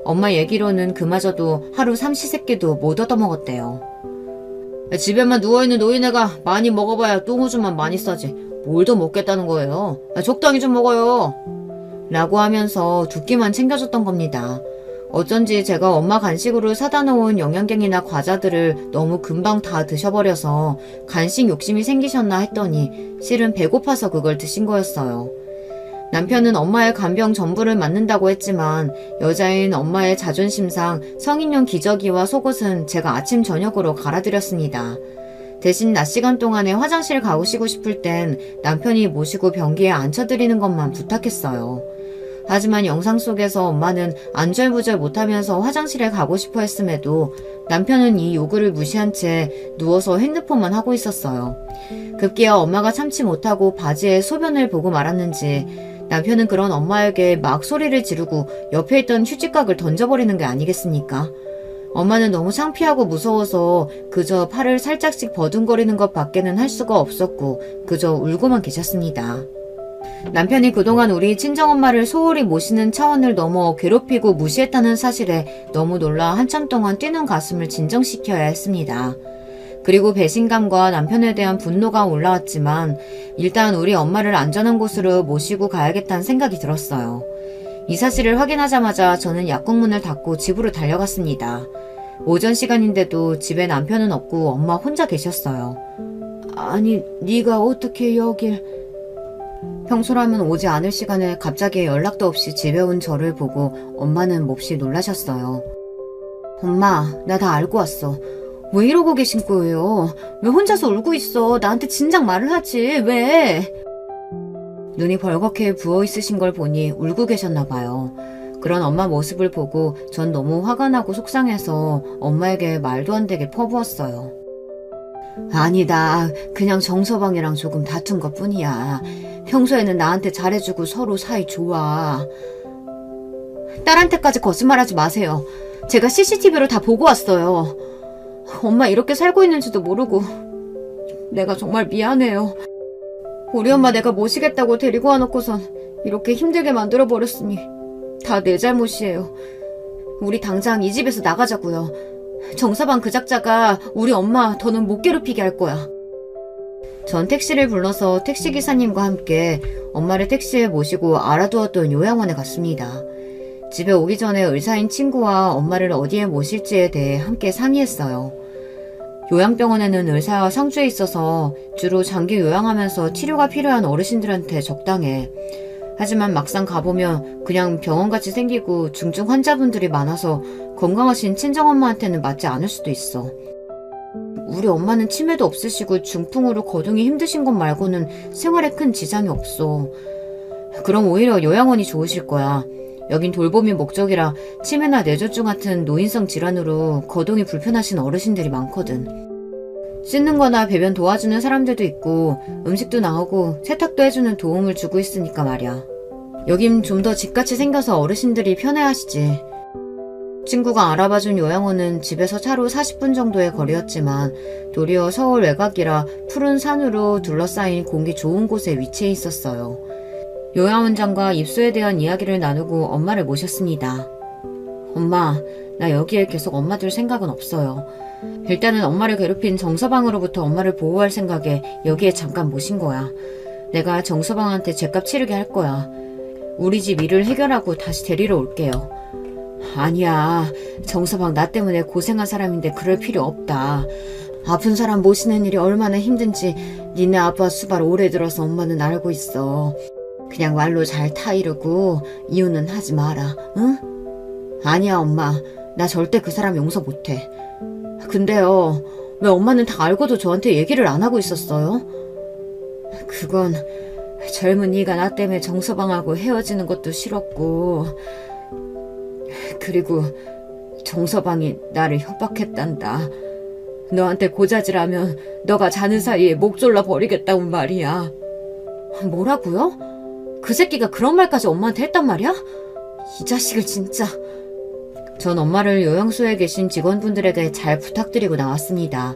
엄마 얘기로는 그마저도 하루 삼시세끼도 못 얻어먹었대요. 집에만 누워있는 노인네가 많이 먹어봐야 똥오줌만 많이 싸지 뭘 더 먹겠다는 거예요. 적당히 좀 먹어요. 라고 하면서 두 끼만 챙겨줬던 겁니다. 어쩐지 제가 엄마 간식으로 사다 놓은 영양갱이나 과자들을 너무 금방 다 드셔버려서 간식 욕심이 생기셨나 했더니 실은 배고파서 그걸 드신 거였어요. 남편은 엄마의 간병 전부를 맡는다고 했지만 여자인 엄마의 자존심상 성인용 기저귀와 속옷은 제가 아침 저녁으로 갈아드렸습니다. 대신 낮 시간 동안에 화장실 가시고 싶을 땐 남편이 모시고 변기에 앉혀드리는 것만 부탁했어요. 하지만 영상 속에서 엄마는 안절부절 못하면서 화장실에 가고 싶어 했음에도 남편은 이 요구를 무시한 채 누워서 핸드폰만 하고 있었어요. 급기야 엄마가 참지 못하고 바지에 소변을 보고 말았는지 남편은 그런 엄마에게 막 소리를 지르고 옆에 있던 휴지각을 던져버리는 게 아니겠습니까? 엄마는 너무 창피하고 무서워서 그저 팔을 살짝씩 버둥거리는 것 밖에는 할 수가 없었고 그저 울고만 계셨습니다. 남편이 그동안 우리 친정엄마를 소홀히 모시는 차원을 넘어 괴롭히고 무시했다는 사실에 너무 놀라 한참 동안 뛰는 가슴을 진정시켜야 했습니다. 그리고 배신감과 남편에 대한 분노가 올라왔지만 일단 우리 엄마를 안전한 곳으로 모시고 가야겠다는 생각이 들었어요. 이 사실을 확인하자마자 저는 약국 문을 닫고 집으로 달려갔습니다. 오전 시간인데도 집에 남편은 없고 엄마 혼자 계셨어요. 아니, 네가 어떻게 여길... 평소라면 오지 않을 시간에 갑자기 연락도 없이 집에 온 저를 보고 엄마는 몹시 놀라셨어요. 엄마, 나 다 알고 왔어. 왜 이러고 계신 거예요? 왜 혼자서 울고 있어? 나한테 진작 말을 하지. 왜? 눈이 벌겋게 부어있으신 걸 보니 울고 계셨나 봐요. 그런 엄마 모습을 보고 전 너무 화가 나고 속상해서 엄마에게 말도 안 되게 퍼부었어요. 아니다. 그냥 정서방이랑 조금 다툰 것뿐이야. 평소에는 나한테 잘해주고 서로 사이 좋아. 딸한테까지 거짓말하지 마세요. 제가 CCTV로 다 보고 왔어요. 엄마 이렇게 살고 있는지도 모르고 내가 정말 미안해요. 우리 엄마 내가 모시겠다고 데리고 와놓고선 이렇게 힘들게 만들어버렸으니 다 내 잘못이에요. 우리 당장 이 집에서 나가자고요. 정서방 그 작자가 우리 엄마 더는 못 괴롭히게 할 거야. 전 택시를 불러서 택시기사님과 함께 엄마를 택시에 모시고 알아두었던 요양원에 갔습니다. 집에 오기 전에 의사인 친구와 엄마를 어디에 모실지에 대해 함께 상의했어요. 요양병원에는 의사와 상주에 있어서 주로 장기 요양하면서 치료가 필요한 어르신들한테 적당해. 하지만 막상 가보면 그냥 병원같이 생기고 중증 환자분들이 많아서 건강하신 친정엄마한테는 맞지 않을 수도 있어. 우리 엄마는 치매도 없으시고 중풍으로 거동이 힘드신 것 말고는 생활에 큰 지장이 없어. 그럼 오히려 요양원이 좋으실 거야. 여긴 돌봄이 목적이라 치매나 뇌졸중 같은 노인성 질환으로 거동이 불편하신 어르신들이 많거든. 씻는 거나 배변 도와주는 사람들도 있고 음식도 나오고 세탁도 해주는 도움을 주고 있으니까 말이야. 여긴 좀 더 집같이 생겨서 어르신들이 편해하시지. 친구가 알아봐준 요양원은 집에서 차로 40분 정도의 거리였지만 도리어 서울 외곽이라 푸른 산으로 둘러싸인 공기 좋은 곳에 위치해 있었어요. 요양원장과 입소에 대한 이야기를 나누고 엄마를 모셨습니다. 엄마, 나 여기에 계속 엄마 둘 생각은 없어요. 일단은 엄마를 괴롭힌 정서방으로부터 엄마를 보호할 생각에 여기에 잠깐 모신 거야. 내가 정서방한테 죗값 치르게 할 거야. 우리 집 일을 해결하고 다시 데리러 올게요. 아니야. 정서방 나 때문에 고생한 사람인데 그럴 필요 없다. 아픈 사람 모시는 일이 얼마나 힘든지 니네 아빠 수발 오래 들어서 엄마는 알고 있어. 그냥 말로 잘 타이르고 이유는 하지 마라. 응? 아니야 엄마. 나 절대 그 사람 용서 못해. 근데요. 왜 엄마는 다 알고도 저한테 얘기를 안 하고 있었어요? 그건 젊은이가 나 때문에 정서방하고 헤어지는 것도 싫었고 그리고 정서방이 나를 협박했단다. 너한테 고자질하면 너가 자는 사이에 목 졸라 버리겠다고 말이야. 뭐라고요? 그 새끼가 그런 말까지 엄마한테 했단 말이야? 이 자식을 진짜. 전 엄마를 요양소에 계신 직원분들에게 잘 부탁드리고 나왔습니다.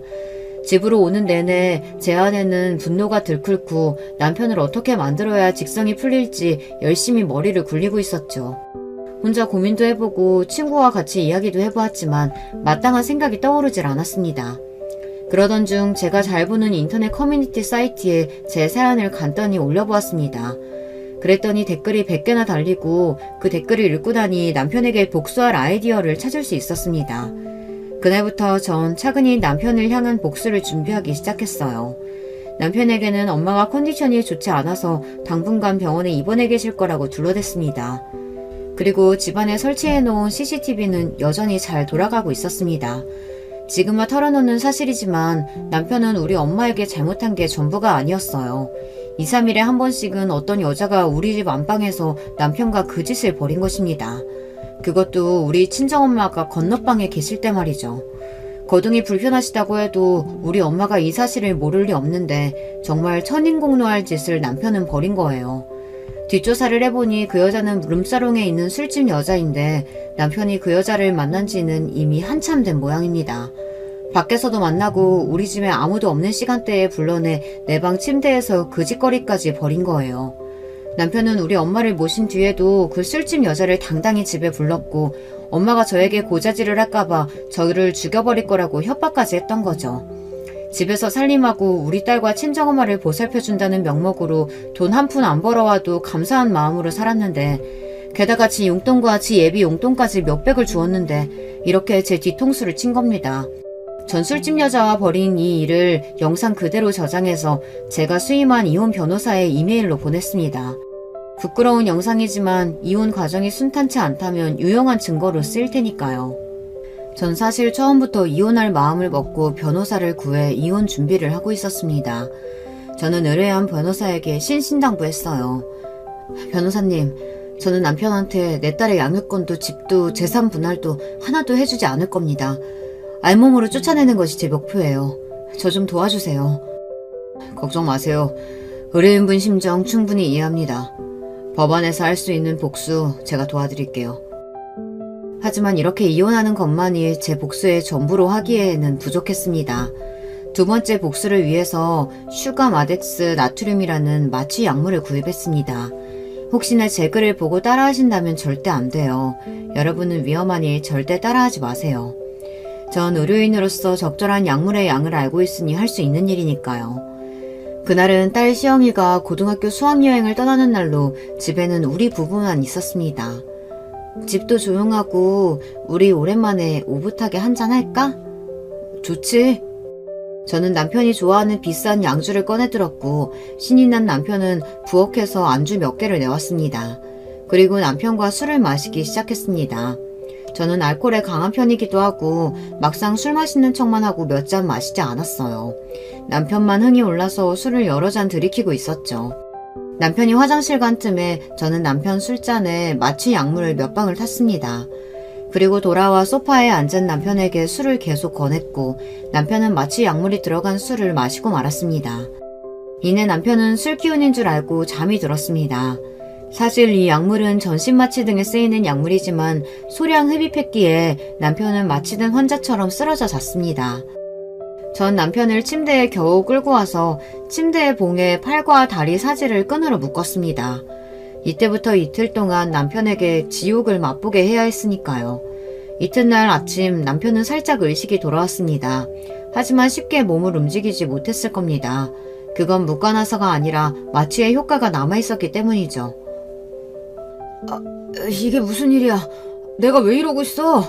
집으로 오는 내내 제 안에는 분노가 들끓고 남편을 어떻게 만들어야 직성이 풀릴지 열심히 머리를 굴리고 있었죠. 혼자 고민도 해보고 친구와 같이 이야기도 해보았지만 마땅한 생각이 떠오르질 않았습니다. 그러던 중 제가 잘 보는 인터넷 커뮤니티 사이트에 제 사연을 간단히 올려보았습니다. 그랬더니 댓글이 100개나 달리고 그 댓글을 읽고 나니 남편에게 복수할 아이디어를 찾을 수 있었습니다. 그날부터 전 차근히 남편을 향한 복수를 준비하기 시작했어요. 남편에게는 엄마가 컨디션이 좋지 않아서 당분간 병원에 입원해 계실 거라고 둘러댔습니다. 그리고 집안에 설치해놓은 CCTV는 여전히 잘 돌아가고 있었습니다. 지금은 털어놓는 사실이지만 남편은 우리 엄마에게 잘못한 게 전부가 아니었어요. 2, 3일에 한 번씩은 어떤 여자가 우리 집 안방에서 남편과 그 짓을 벌인 것입니다. 그것도 우리 친정엄마가 건너방에 계실 때 말이죠. 거동이 불편하시다고 해도 우리 엄마가 이 사실을 모를 리 없는데 정말 천인공노할 짓을 남편은 벌인 거예요. 뒷조사를 해보니 그 여자는 룸사롱에 있는 술집 여자인데 남편이 그 여자를 만난 지는 이미 한참 된 모양입니다. 밖에서도 만나고 우리 집에 아무도 없는 시간대에 불러내 내 방 침대에서 그 짓거리까지 벌인 거예요. 남편은 우리 엄마를 모신 뒤에도 그 술집 여자를 당당히 집에 불렀고 엄마가 저에게 고자질을 할까봐 저를 죽여버릴 거라고 협박까지 했던 거죠. 집에서 살림하고 우리 딸과 친정엄마를 보살펴준다는 명목으로 돈 한 푼 안 벌어와도 감사한 마음으로 살았는데 게다가 지 용돈과 지 예비 용돈까지 몇백을 주었는데 이렇게 제 뒤통수를 친 겁니다. 전 술집 여자와 벌인 이 일을 영상 그대로 저장해서 제가 수임한 이혼 변호사에 이메일로 보냈습니다. 부끄러운 영상이지만 이혼 과정이 순탄치 않다면 유용한 증거로 쓰일 테니까요. 전 사실 처음부터 이혼할 마음을 먹고 변호사를 구해 이혼 준비를 하고 있었습니다. 저는 의뢰한 변호사에게 신신당부했어요. 변호사님, 저는 남편한테 내 딸의 양육권도 집도 재산 분할도 하나도 해주지 않을 겁니다. 알몸으로 쫓아내는 것이 제 목표예요. 저 좀 도와주세요. 걱정 마세요. 의뢰인분 심정 충분히 이해합니다. 법원에서 할 수 있는 복수 제가 도와드릴게요. 하지만 이렇게 이혼하는 것만이 제 복수의 전부로 하기에는 부족했습니다. 두 번째 복수를 위해서 슈가마덱스 나트륨이라는 마취 약물을 구입했습니다. 혹시나 제 글을 보고 따라하신다면 절대 안 돼요. 여러분은 위험하니 절대 따라하지 마세요. 전 의료인으로서 적절한 약물의 양을 알고 있으니 할 수 있는 일이니까요. 그날은 딸 시영이가 고등학교 수학여행을 떠나는 날로 집에는 우리 부부만 있었습니다. 집도 조용하고 우리 오랜만에 오붓하게 한잔 할까? 좋지. 저는 남편이 좋아하는 비싼 양주를 꺼내들었고 신이 난 남편은 부엌에서 안주 몇 개를 내왔습니다. 그리고 남편과 술을 마시기 시작했습니다. 저는 알코올에 강한 편이기도 하고 막상 술 마시는 척만 하고 몇 잔 마시지 않았어요. 남편만 흥이 올라서 술을 여러 잔 들이키고 있었죠. 남편이 화장실 간 틈에 저는 남편 술잔에 마취 약물을 몇 방울 탔습니다. 그리고 돌아와 소파에 앉은 남편에게 술을 계속 권했고 남편은 마취 약물이 들어간 술을 마시고 말았습니다. 이내 남편은 술 기운인 줄 알고 잠이 들었습니다. 사실 이 약물은 전신마취 등에 쓰이는 약물이지만 소량 흡입했기에 남편은 마취된 환자처럼 쓰러져 잤습니다. 전 남편을 침대에 겨우 끌고 와서 침대의 봉에 팔과 다리 사지를 끈으로 묶었습니다. 이때부터 이틀 동안 남편에게 지옥을 맛보게 해야 했으니까요. 이튿날 아침 남편은 살짝 의식이 돌아왔습니다. 하지만 쉽게 몸을 움직이지 못했을 겁니다. 그건 묶어놔서가 아니라 마취의 효과가 남아있었기 때문이죠. 이게 무슨 일이야? 내가 왜 이러고 있어?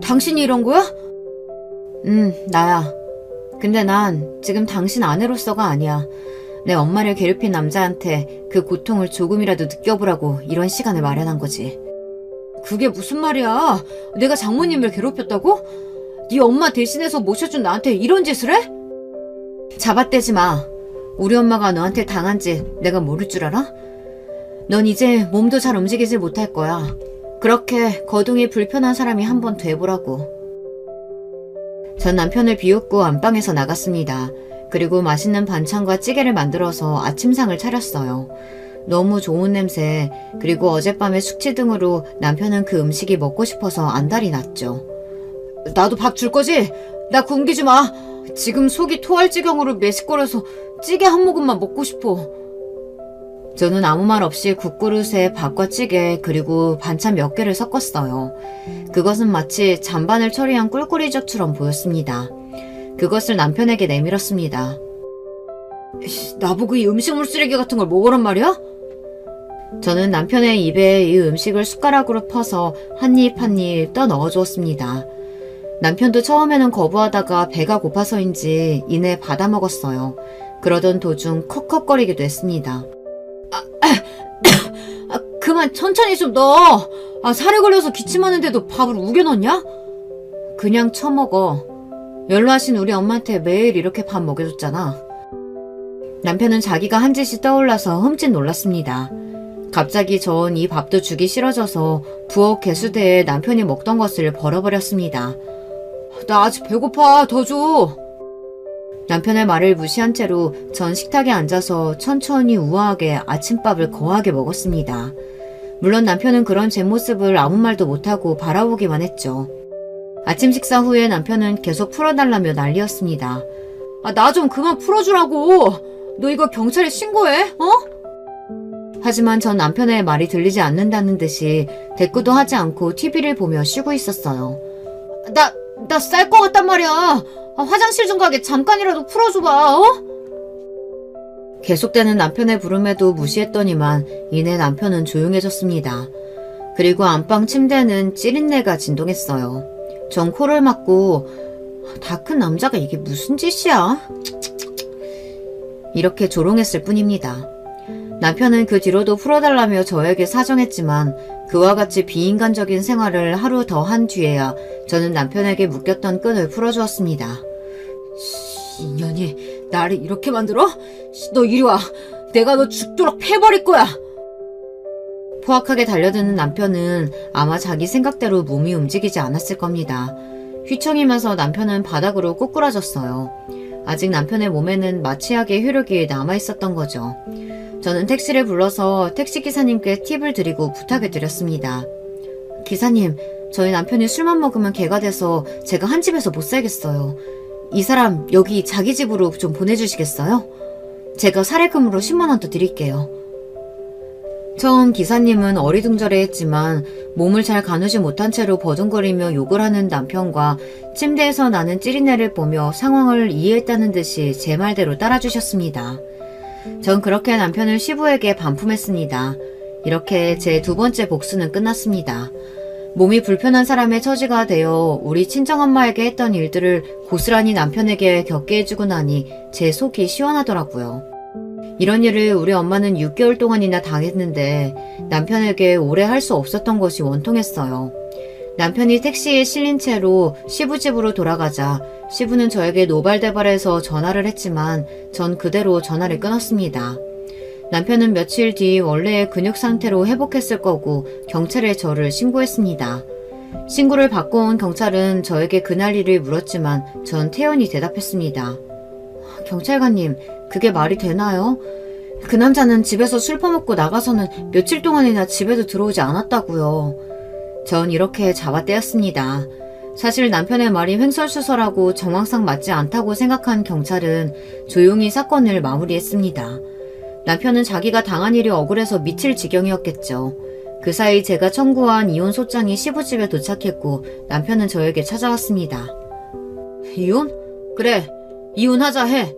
당신이 이런 거야? 나야. 근데 난 지금 당신 아내로서가 아니야. 내 엄마를 괴롭힌 남자한테 그 고통을 조금이라도 느껴보라고 이런 시간을 마련한 거지. 그게 무슨 말이야? 내가 장모님을 괴롭혔다고? 네 엄마 대신해서 모셔준 나한테 이런 짓을 해? 잡아떼지 마. 우리 엄마가 너한테 당한 짓 내가 모를 줄 알아? 넌 이제 몸도 잘 움직이지 못할 거야. 그렇게 거동이 불편한 사람이 한번 돼보라고. 전 남편을 비웃고 안방에서 나갔습니다. 그리고 맛있는 반찬과 찌개를 만들어서 아침상을 차렸어요. 너무 좋은 냄새, 그리고 어젯밤의 숙취 등으로 남편은 그 음식이 먹고 싶어서 안달이 났죠. 나도 밥 줄 거지? 나 굶기지 마. 지금 속이 토할 지경으로 메식거려서 찌개 한 모금만 먹고 싶어. 저는 아무 말 없이 국그릇에 밥과 찌개 그리고 반찬 몇 개를 섞었어요. 그것은 마치 잔반을 처리한 꿀꿀이젓처럼 보였습니다. 그것을 남편에게 내밀었습니다. 나보고 이 음식물 쓰레기 같은 걸 먹으란 말이야? 저는 남편의 입에 이 음식을 숟가락으로 퍼서 한 입 한 입 떠 넣어주었습니다. 남편도 처음에는 거부하다가 배가 고파서인지 이내 받아 먹었어요. 그러던 도중 컥컥거리기도 했습니다. 그만 천천히 좀 넣어. 살에 걸려서 기침하는데도 밥을 우겨 넣냐? 그냥 처먹어. 연로하신 우리 엄마한테 매일 이렇게 밥 먹여줬잖아. 남편은 자기가 한 짓이 떠올라서 흠칫 놀랐습니다. 갑자기 전 이 밥도 주기 싫어져서 부엌 개수대에 남편이 먹던 것을 버려버렸습니다. 나 아직 배고파. 더 줘. 남편의 말을 무시한 채로 전 식탁에 앉아서 천천히 우아하게 아침밥을 거하게 먹었습니다. 물론 남편은 그런 제 모습을 아무 말도 못하고 바라보기만 했죠. 아침 식사 후에 남편은 계속 풀어달라며 난리였습니다. 나 좀 그만 풀어주라고. 너 이거 경찰에 신고해? 하지만 전 남편의 말이 들리지 않는다는 듯이 대꾸도 하지 않고 TV를 보며 쉬고 있었어요. 나 쌀 것 같단 말이야. 화장실 좀 가게 잠깐이라도 풀어줘봐. 계속되는 남편의 부름에도 무시했더니만 이내 남편은 조용해졌습니다. 그리고 안방 침대는 찌릿내가 진동했어요. 전 코를 막고 다 큰 남자가 이게 무슨 짓이야? 이렇게 조롱했을 뿐입니다. 남편은 그 뒤로도 풀어달라며 저에게 사정했지만 그와 같이 비인간적인 생활을 하루 더 한 뒤에야 저는 남편에게 묶였던 끈을 풀어주었습니다. 인연이 나를 이렇게 만들어? 너 이리 와. 내가 너 죽도록 패버릴 거야. 포악하게 달려드는 남편은 아마 자기 생각대로 몸이 움직이지 않았을 겁니다. 휘청이면서 남편은 바닥으로 꼬꾸라졌어요. 아직 남편의 몸에는 마취약의 효력이 남아있었던 거죠. 저는 택시를 불러서 택시기사님께 팁을 드리고 부탁을 드렸습니다. 기사님, 저희 남편이 술만 먹으면 개가 돼서 제가 한 집에서 못 살겠어요. 이 사람 여기 자기 집으로 좀 보내주시겠어요? 제가 사례금으로 10만 원 더 드릴게요. 처음 기사님은 어리둥절해했지만 몸을 잘 가누지 못한 채로 버둥거리며 욕을 하는 남편과 침대에서 나는 찌릿내를 보며 상황을 이해했다는 듯이 제 말대로 따라주셨습니다. 전 그렇게 남편을 시부에게 반품했습니다. 이렇게 제 두 번째 복수는 끝났습니다. 몸이 불편한 사람의 처지가 되어 우리 친정엄마에게 했던 일들을 고스란히 남편에게 겪게 해주고 나니 제 속이 시원하더라고요. 이런 일을 우리 엄마는 6개월 동안이나 당했는데 남편에게 오래 할 수 없었던 것이 원통했어요. 남편이 택시에 실린 채로 시부집으로 돌아가자 시부는 저에게 노발대발해서 전화를 했지만 전 그대로 전화를 끊었습니다. 남편은 며칠 뒤 원래의 근육 상태로 회복했을 거고 경찰에 저를 신고했습니다. 신고를 받고 온 경찰은 저에게 그날 일을 물었지만 전 태연히 대답했습니다. 경찰관님, 그게 말이 되나요? 그 남자는 집에서 술 퍼먹고 나가서는 며칠 동안이나 집에도 들어오지 않았다고요. 전 이렇게 잡아떼었습니다. 사실 남편의 말이 횡설수설하고 정황상 맞지 않다고 생각한 경찰은 조용히 사건을 마무리했습니다. 남편은 자기가 당한 일이 억울해서 미칠 지경이었겠죠. 그 사이 제가 청구한 이혼 소장이 시부집에 도착했고 남편은 저에게 찾아왔습니다. 이혼? 그래, 이혼하자 해.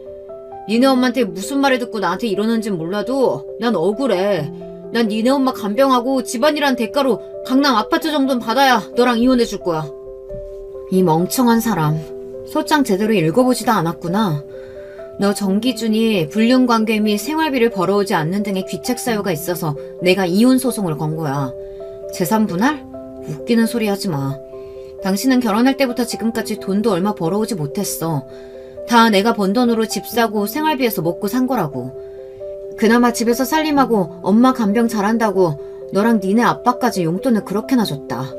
니네 엄마한테 무슨 말을 듣고 나한테 이러는진 몰라도 난 억울해. 난 니네 엄마 간병하고 집안이란 대가로 강남 아파트 정도는 받아야 너랑 이혼해줄 거야. 이 멍청한 사람, 소장 제대로 읽어보지도 않았구나. 너 정기준이 불륜관계 및 생활비를 벌어오지 않는 등의 귀책 사유가 있어서 내가 이혼 소송을 건 거야. 재산분할? 웃기는 소리 하지 마. 당신은 결혼할 때부터 지금까지 돈도 얼마 벌어오지 못했어. 다 내가 번 돈으로 집 사고 생활비에서 먹고 산 거라고. 그나마 집에서 살림하고 엄마 간병 잘한다고 너랑 니네 아빠까지 용돈을 그렇게나 줬다.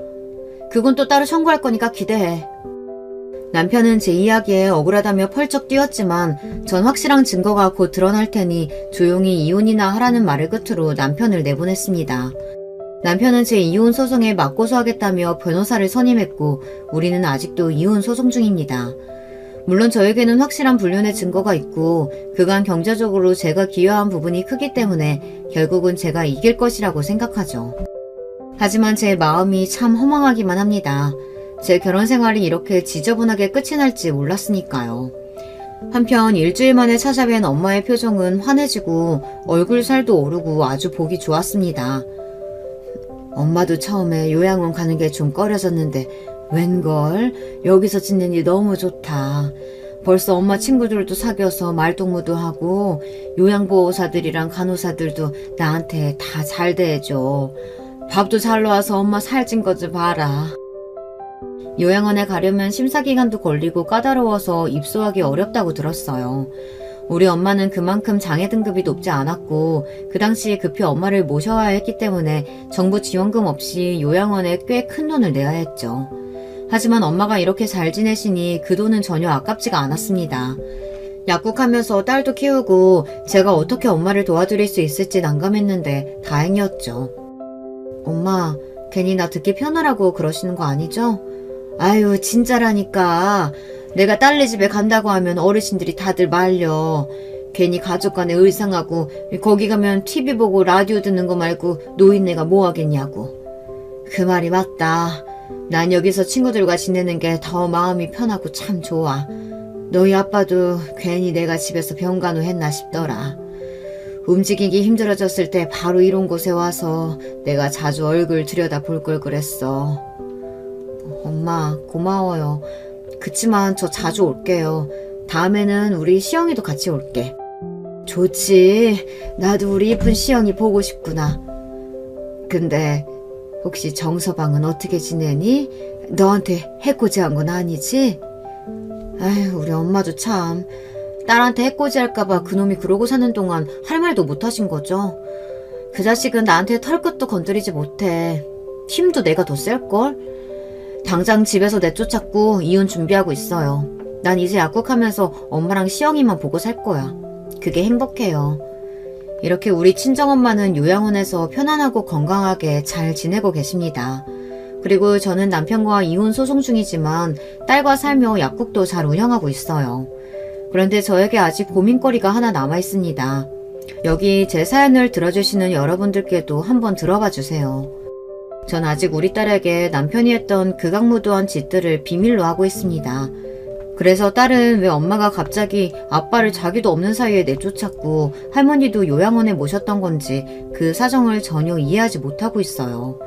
그건 또 따로 청구할 거니까 기대해. 남편은 제 이야기에 억울하다며 펄쩍 뛰었지만 전 확실한 증거가 곧 드러날 테니 조용히 이혼이나 하라는 말을 끝으로 남편을 내보냈습니다. 남편은 제 이혼 소송에 맞고소하겠다며 변호사를 선임했고 우리는 아직도 이혼 소송 중입니다. 물론 저에게는 확실한 불륜의 증거가 있고 그간 경제적으로 제가 기여한 부분이 크기 때문에 결국은 제가 이길 것이라고 생각하죠. 하지만 제 마음이 참 허망하기만 합니다. 제 결혼 생활이 이렇게 지저분하게 끝이 날지 몰랐으니까요. 한편 일주일 만에 찾아뵌 엄마의 표정은 환해지고 얼굴 살도 오르고 아주 보기 좋았습니다. 엄마도 처음에 요양원 가는 게 좀 꺼려졌는데 웬걸? 여기서 지내니 너무 좋다. 벌써 엄마 친구들도 사귀어서 말동무도 하고 요양보호사들이랑 간호사들도 나한테 다 잘 대해줘. 밥도 잘 나와서 엄마 살찐 거 좀 봐라. 요양원에 가려면 심사기간도 걸리고 까다로워서 입소하기 어렵다고 들었어요. 우리 엄마는 그만큼 장애 등급이 높지 않았고 그 당시 급히 엄마를 모셔와야 했기 때문에 정부 지원금 없이 요양원에 꽤 큰 돈을 내야 했죠. 하지만 엄마가 이렇게 잘 지내시니 그 돈은 전혀 아깝지가 않았습니다. 약국하면서 딸도 키우고 제가 어떻게 엄마를 도와드릴 수 있을지 난감했는데 다행이었죠. 엄마, 괜히 나 듣기 편하라고 그러시는 거 아니죠? 아유, 진짜라니까. 내가 딸네 집에 간다고 하면 어르신들이 다들 말려. 괜히 가족 간에 의상하고 거기 가면 TV 보고 라디오 듣는 거 말고 노인네가 뭐 하겠냐고. 그 말이 맞다. 난 여기서 친구들과 지내는 게 더 마음이 편하고 참 좋아. 너희 아빠도 괜히 내가 집에서 병간호 했나 싶더라. 움직이기 힘들어졌을 때 바로 이런 곳에 와서 내가 자주 얼굴 들여다볼 걸 그랬어. 엄마, 고마워요. 그치만 저 자주 올게요. 다음에는 우리 시영이도 같이 올게. 좋지. 나도 우리 이쁜 시영이 보고 싶구나. 근데 혹시 정서방은 어떻게 지내니? 너한테 해코지한 건 아니지? 아휴, 우리 엄마도 참. 딸한테 해코지할까봐 그놈이 그러고 사는 동안 할 말도 못하신 거죠. 그 자식은 나한테 털끝도 건드리지 못해. 힘도 내가 더 셀걸? 당장 집에서 내쫓았고 이혼 준비하고 있어요. 난 이제 약국하면서 엄마랑 시영이만 보고 살 거야. 그게 행복해요. 이렇게 우리 친정엄마는 요양원에서 편안하고 건강하게 잘 지내고 계십니다. 그리고 저는 남편과 이혼 소송 중이지만 딸과 살며 약국도 잘 운영하고 있어요. 그런데 저에게 아직 고민거리가 하나 남아있습니다. 여기 제 사연을 들어주시는 여러분들께도 한번 들어봐 주세요. 전 아직 우리 딸에게 남편이 했던 극악무도한 짓들을 비밀로 하고 있습니다. 그래서 딸은 왜 엄마가 갑자기 아빠를 자기도 없는 사이에 내쫓았고 할머니도 요양원에 모셨던 건지 그 사정을 전혀 이해하지 못하고 있어요.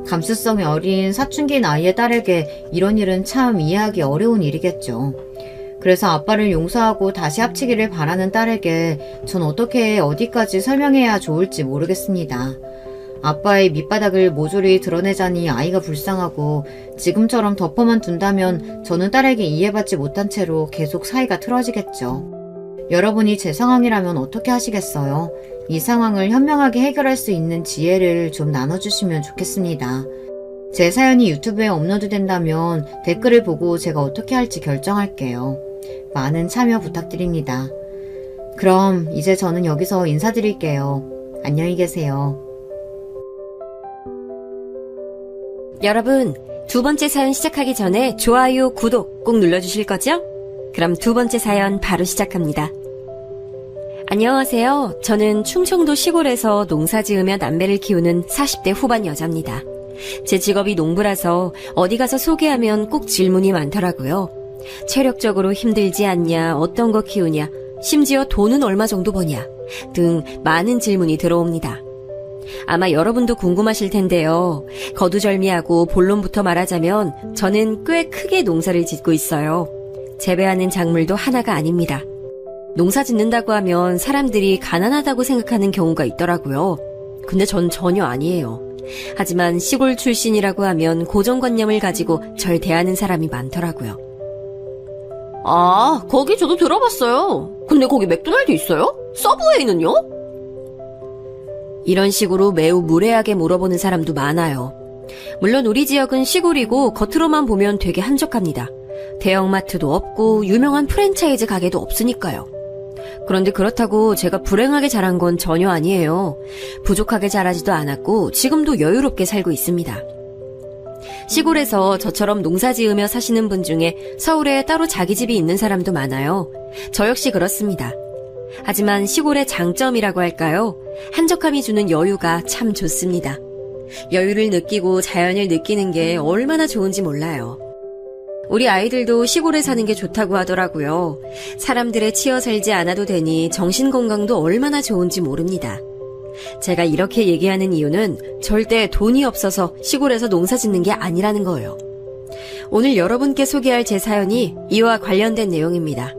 감수성이 어린 사춘기 나이의 딸에게 이런 일은 참 이해하기 어려운 일이겠죠. 그래서 아빠를 용서하고 다시 합치기를 바라는 딸에게 전 어떻게 어디까지 설명해야 좋을지 모르겠습니다. 아빠의 밑바닥을 모조리 드러내자니 아이가 불쌍하고 지금처럼 덮어만 둔다면 저는 딸에게 이해받지 못한 채로 계속 사이가 틀어지겠죠. 여러분이 제 상황이라면 어떻게 하시겠어요? 이 상황을 현명하게 해결할 수 있는 지혜를 좀 나눠주시면 좋겠습니다. 제 사연이 유튜브에 업로드된다면 댓글을 보고 제가 어떻게 할지 결정할게요. 많은 참여 부탁드립니다. 그럼 이제 저는 여기서 인사드릴게요. 안녕히 계세요. 여러분, 두 번째 사연 시작하기 전에 좋아요, 구독 꼭 눌러주실 거죠? 그럼 두 번째 사연 바로 시작합니다. 안녕하세요. 저는 충청도 시골에서 농사 지으며 남매를 키우는 40대 후반 여자입니다. 제 직업이 농부라서 어디 가서 소개하면 꼭 질문이 많더라고요. 체력적으로 힘들지 않냐, 어떤 거 키우냐, 심지어 돈은 얼마 정도 버냐 등 많은 질문이 들어옵니다. 아마 여러분도 궁금하실 텐데요. 거두절미하고 본론부터 말하자면 저는 꽤 크게 농사를 짓고 있어요. 재배하는 작물도 하나가 아닙니다. 농사 짓는다고 하면 사람들이 가난하다고 생각하는 경우가 있더라고요. 근데 전 전혀 아니에요. 하지만 시골 출신이라고 하면 고정관념을 가지고 절 대하는 사람이 많더라고요. 아, 거기 저도 들어봤어요. 근데 거기 맥도날드 있어요? 서브웨이는요? 이런 식으로 매우 무례하게 물어보는 사람도 많아요. 물론 우리 지역은 시골이고 겉으로만 보면 되게 한적합니다. 대형마트도 없고 유명한 프랜차이즈 가게도 없으니까요. 그런데 그렇다고 제가 불행하게 자란 건 전혀 아니에요. 부족하게 자라지도 않았고 지금도 여유롭게 살고 있습니다. 시골에서 저처럼 농사 지으며 사시는 분 중에 서울에 따로 자기 집이 있는 사람도 많아요. 저 역시 그렇습니다. 하지만 시골의 장점이라고 할까요? 한적함이 주는 여유가 참 좋습니다. 여유를 느끼고 자연을 느끼는 게 얼마나 좋은지 몰라요. 우리 아이들도 시골에 사는 게 좋다고 하더라고요. 사람들에 치여 살지 않아도 되니 정신건강도 얼마나 좋은지 모릅니다. 제가 이렇게 얘기하는 이유는 절대 돈이 없어서 시골에서 농사 짓는 게 아니라는 거예요. 오늘 여러분께 소개할 제 사연이 이와 관련된 내용입니다.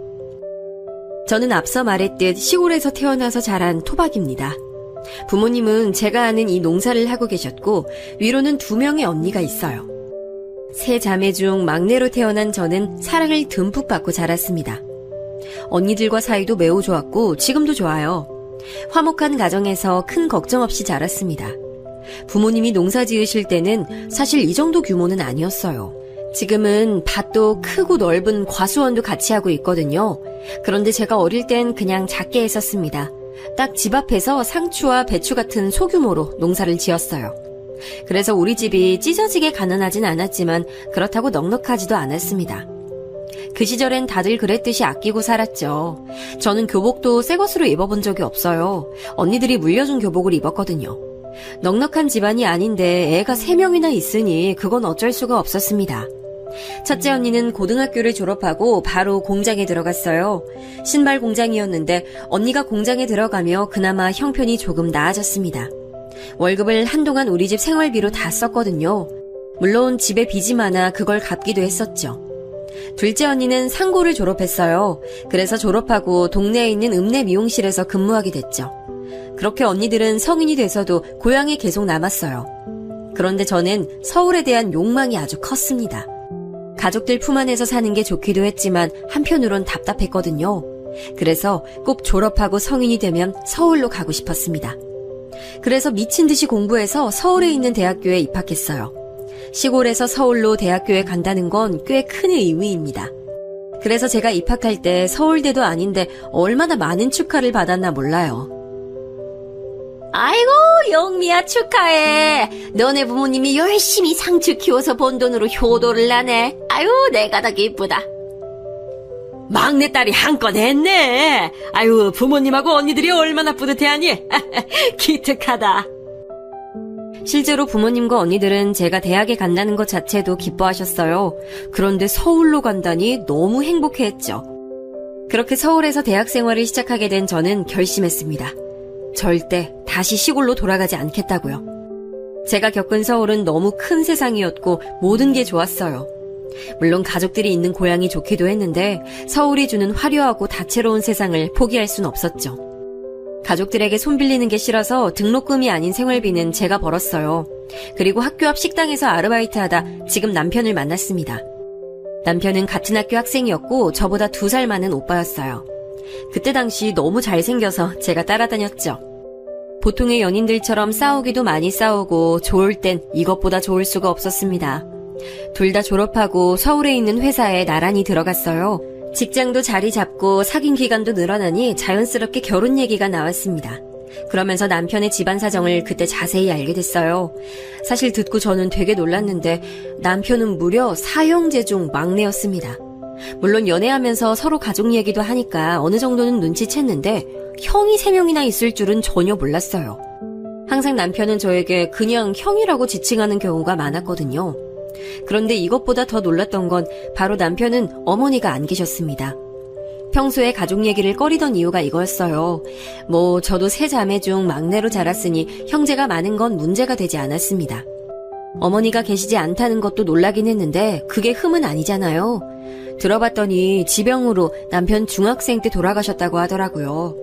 저는 앞서 말했듯 시골에서 태어나서 자란 토박입니다. 부모님은 제가 아는 이 농사를 하고 계셨고 위로는 2명의 언니가 있어요. 3자매 중 막내로 태어난 저는 사랑을 듬뿍 받고 자랐습니다. 언니들과 사이도 매우 좋았고 지금도 좋아요. 화목한 가정에서 큰 걱정 없이 자랐습니다. 부모님이 농사 지으실 때는 사실 이 정도 규모는 아니었어요. 지금은 밭도 크고 넓은 과수원도 같이 하고 있거든요. 그런데 제가 어릴 땐 그냥 작게 했었습니다. 딱 집 앞에서 상추와 배추 같은 소규모로 농사를 지었어요. 그래서 우리 집이 찢어지게 가난하진 않았지만 그렇다고 넉넉하지도 않았습니다. 그 시절엔 다들 그랬듯이 아끼고 살았죠. 저는 교복도 새 것으로 입어본 적이 없어요. 언니들이 물려준 교복을 입었거든요. 넉넉한 집안이 아닌데 애가 3명이나 있으니 그건 어쩔 수가 없었습니다. 첫째 언니는 고등학교를 졸업하고 바로 공장에 들어갔어요. 신발 공장이었는데 언니가 공장에 들어가며 그나마 형편이 조금 나아졌습니다. 월급을 한동안 우리 집 생활비로 다 썼거든요. 물론 집에 빚이 많아 그걸 갚기도 했었죠. 둘째 언니는 상고를 졸업했어요. 그래서 졸업하고 동네에 있는 읍내 미용실에서 근무하게 됐죠. 그렇게 언니들은 성인이 돼서도 고향에 계속 남았어요. 그런데 저는 서울에 대한 욕망이 아주 컸습니다. 가족들 품 안에서 사는 게 좋기도 했지만 한편으론 답답했거든요. 그래서 꼭 졸업하고 성인이 되면 서울로 가고 싶었습니다. 그래서 미친 듯이 공부해서 서울에 있는 대학교에 입학했어요. 시골에서 서울로 대학교에 간다는 건 꽤 큰 의미입니다. 그래서 제가 입학할 때 서울대도 아닌데 얼마나 많은 축하를 받았나 몰라요. 아이고, 영미야 축하해. 너네 부모님이 열심히 상추 키워서 번 돈으로 효도를 나네. 아유, 내가 더 기쁘다. 막내딸이 한건 했네. 아유, 부모님하고 언니들이 얼마나 뿌듯해하니? 기특하다. 실제로 부모님과 언니들은 제가 대학에 간다는 것 자체도 기뻐하셨어요. 그런데 서울로 간다니 너무 행복해했죠. 그렇게 서울에서 대학 생활을 시작하게 된 저는 결심했습니다. 절대 다시 시골로 돌아가지 않겠다고요. 제가 겪은 서울은 너무 큰 세상이었고 모든 게 좋았어요. 물론 가족들이 있는 고향이 좋기도 했는데 서울이 주는 화려하고 다채로운 세상을 포기할 순 없었죠. 가족들에게 손 빌리는 게 싫어서 등록금이 아닌 생활비는 제가 벌었어요. 그리고 학교 앞 식당에서 아르바이트하다 지금 남편을 만났습니다. 남편은 같은 학교 학생이었고 저보다 2살 많은 오빠였어요. 그때 당시 너무 잘생겨서 제가 따라다녔죠. 보통의 연인들처럼 싸우기도 많이 싸우고 좋을 땐 이것보다 좋을 수가 없었습니다. 둘 다 졸업하고 서울에 있는 회사에 나란히 들어갔어요. 직장도 자리 잡고 사귄 기간도 늘어나니 자연스럽게 결혼 얘기가 나왔습니다. 그러면서 남편의 집안 사정을 그때 자세히 알게 됐어요. 사실 듣고 저는 되게 놀랐는데 남편은 무려 사형제 중 막내였습니다. 물론 연애하면서 서로 가족 얘기도 하니까 어느 정도는 눈치챘는데 형이 3명이나 있을 줄은 전혀 몰랐어요. 항상 남편은 저에게 그냥 형이라고 지칭하는 경우가 많았거든요. 그런데 이것보다 더 놀랐던 건 바로 남편은 어머니가 안 계셨습니다. 평소에 가족 얘기를 꺼리던 이유가 이거였어요. 저도 3자매 중 막내로 자랐으니 형제가 많은 건 문제가 되지 않았습니다. 어머니가 계시지 않다는 것도 놀라긴 했는데 그게 흠은 아니잖아요. 들어봤더니 지병으로 남편 중학생 때 돌아가셨다고 하더라고요.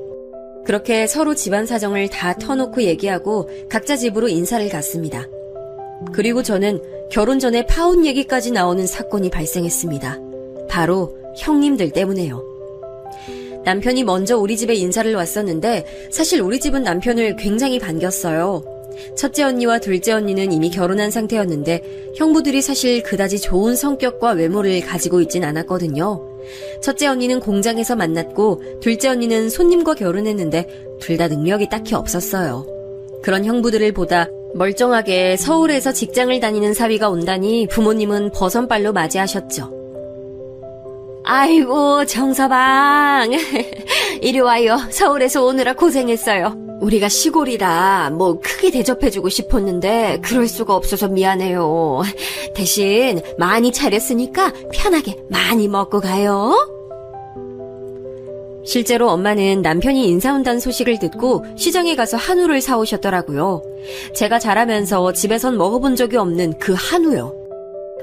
그렇게 서로 집안 사정을 다 터놓고 얘기하고 각자 집으로 인사를 갔습니다. 그리고 저는 결혼 전에 파혼 얘기까지 나오는 사건이 발생했습니다. 바로 형님들 때문에요. 남편이 먼저 우리 집에 인사를 왔었는데 사실 우리 집은 남편을 굉장히 반겼어요. 첫째 언니와 둘째 언니는 이미 결혼한 상태였는데 형부들이 사실 그다지 좋은 성격과 외모를 가지고 있진 않았거든요. 첫째 언니는 공장에서 만났고 둘째 언니는 손님과 결혼했는데 둘 다 능력이 딱히 없었어요. 그런 형부들을 보다 멀쩡하게 서울에서 직장을 다니는 사위가 온다니 부모님은 버선발로 맞이하셨죠. 아이고 정서방 이리 와요. 서울에서 오느라 고생했어요. 우리가 시골이라 크게 대접해주고 싶었는데 그럴 수가 없어서 미안해요. 대신 많이 차렸으니까 편하게 많이 먹고 가요. 실제로 엄마는 남편이 인사 온다는 소식을 듣고 시장에 가서 한우를 사오셨더라고요. 제가 자라면서 집에선 먹어본 적이 없는 그 한우요.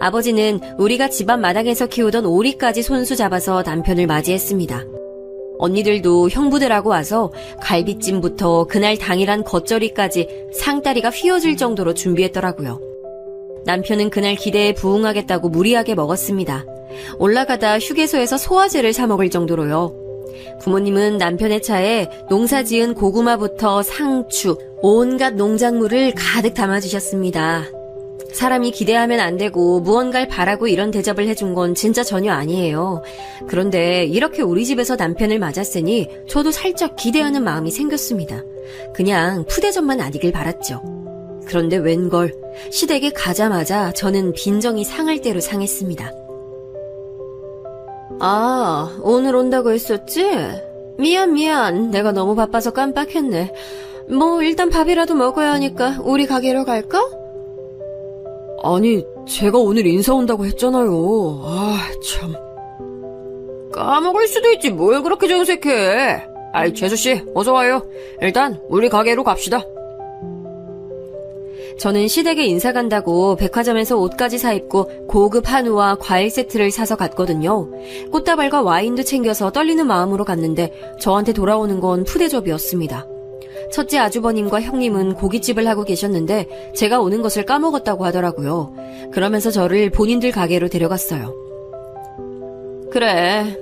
아버지는 우리가 집안 마당에서 키우던 오리까지 손수 잡아서 남편을 맞이했습니다. 언니들도 형부들하고 와서 갈비찜부터 그날 당일한 겉절이까지 상다리가 휘어질 정도로 준비했더라고요. 남편은 그날 기대에 부응하겠다고 무리하게 먹었습니다. 올라가다 휴게소에서 소화제를 사 먹을 정도로요. 부모님은 남편의 차에 농사지은 고구마부터 상추, 온갖 농작물을 가득 담아주셨습니다. 사람이 기대하면 안 되고 무언가를 바라고 이런 대접을 해준 건 진짜 전혀 아니에요. 그런데 이렇게 우리 집에서 남편을 맞았으니 저도 살짝 기대하는 마음이 생겼습니다. 그냥 푸대접만 아니길 바랐죠. 그런데 웬걸 시댁에 가자마자 저는 빈정이 상할 대로 상했습니다. 아, 오늘 온다고 했었지? 미안. 내가 너무 바빠서 깜빡했네. 일단 밥이라도 먹어야 하니까 우리 가게로 갈까? 아니, 제가 오늘 인사 온다고 했잖아요. 참. 까먹을 수도 있지 뭘 그렇게 정색해. 재수씨, 어서 와요. 일단 우리 가게로 갑시다. 저는 시댁에 인사 간다고 백화점에서 옷까지 사입고 고급 한우와 과일 세트를 사서 갔거든요. 꽃다발과 와인도 챙겨서 떨리는 마음으로 갔는데 저한테 돌아오는 건 푸대접이었습니다. 첫째 아주버님과 형님은 고깃집을 하고 계셨는데 제가 오는 것을 까먹었다고 하더라고요. 그러면서 저를 본인들 가게로 데려갔어요. 그래,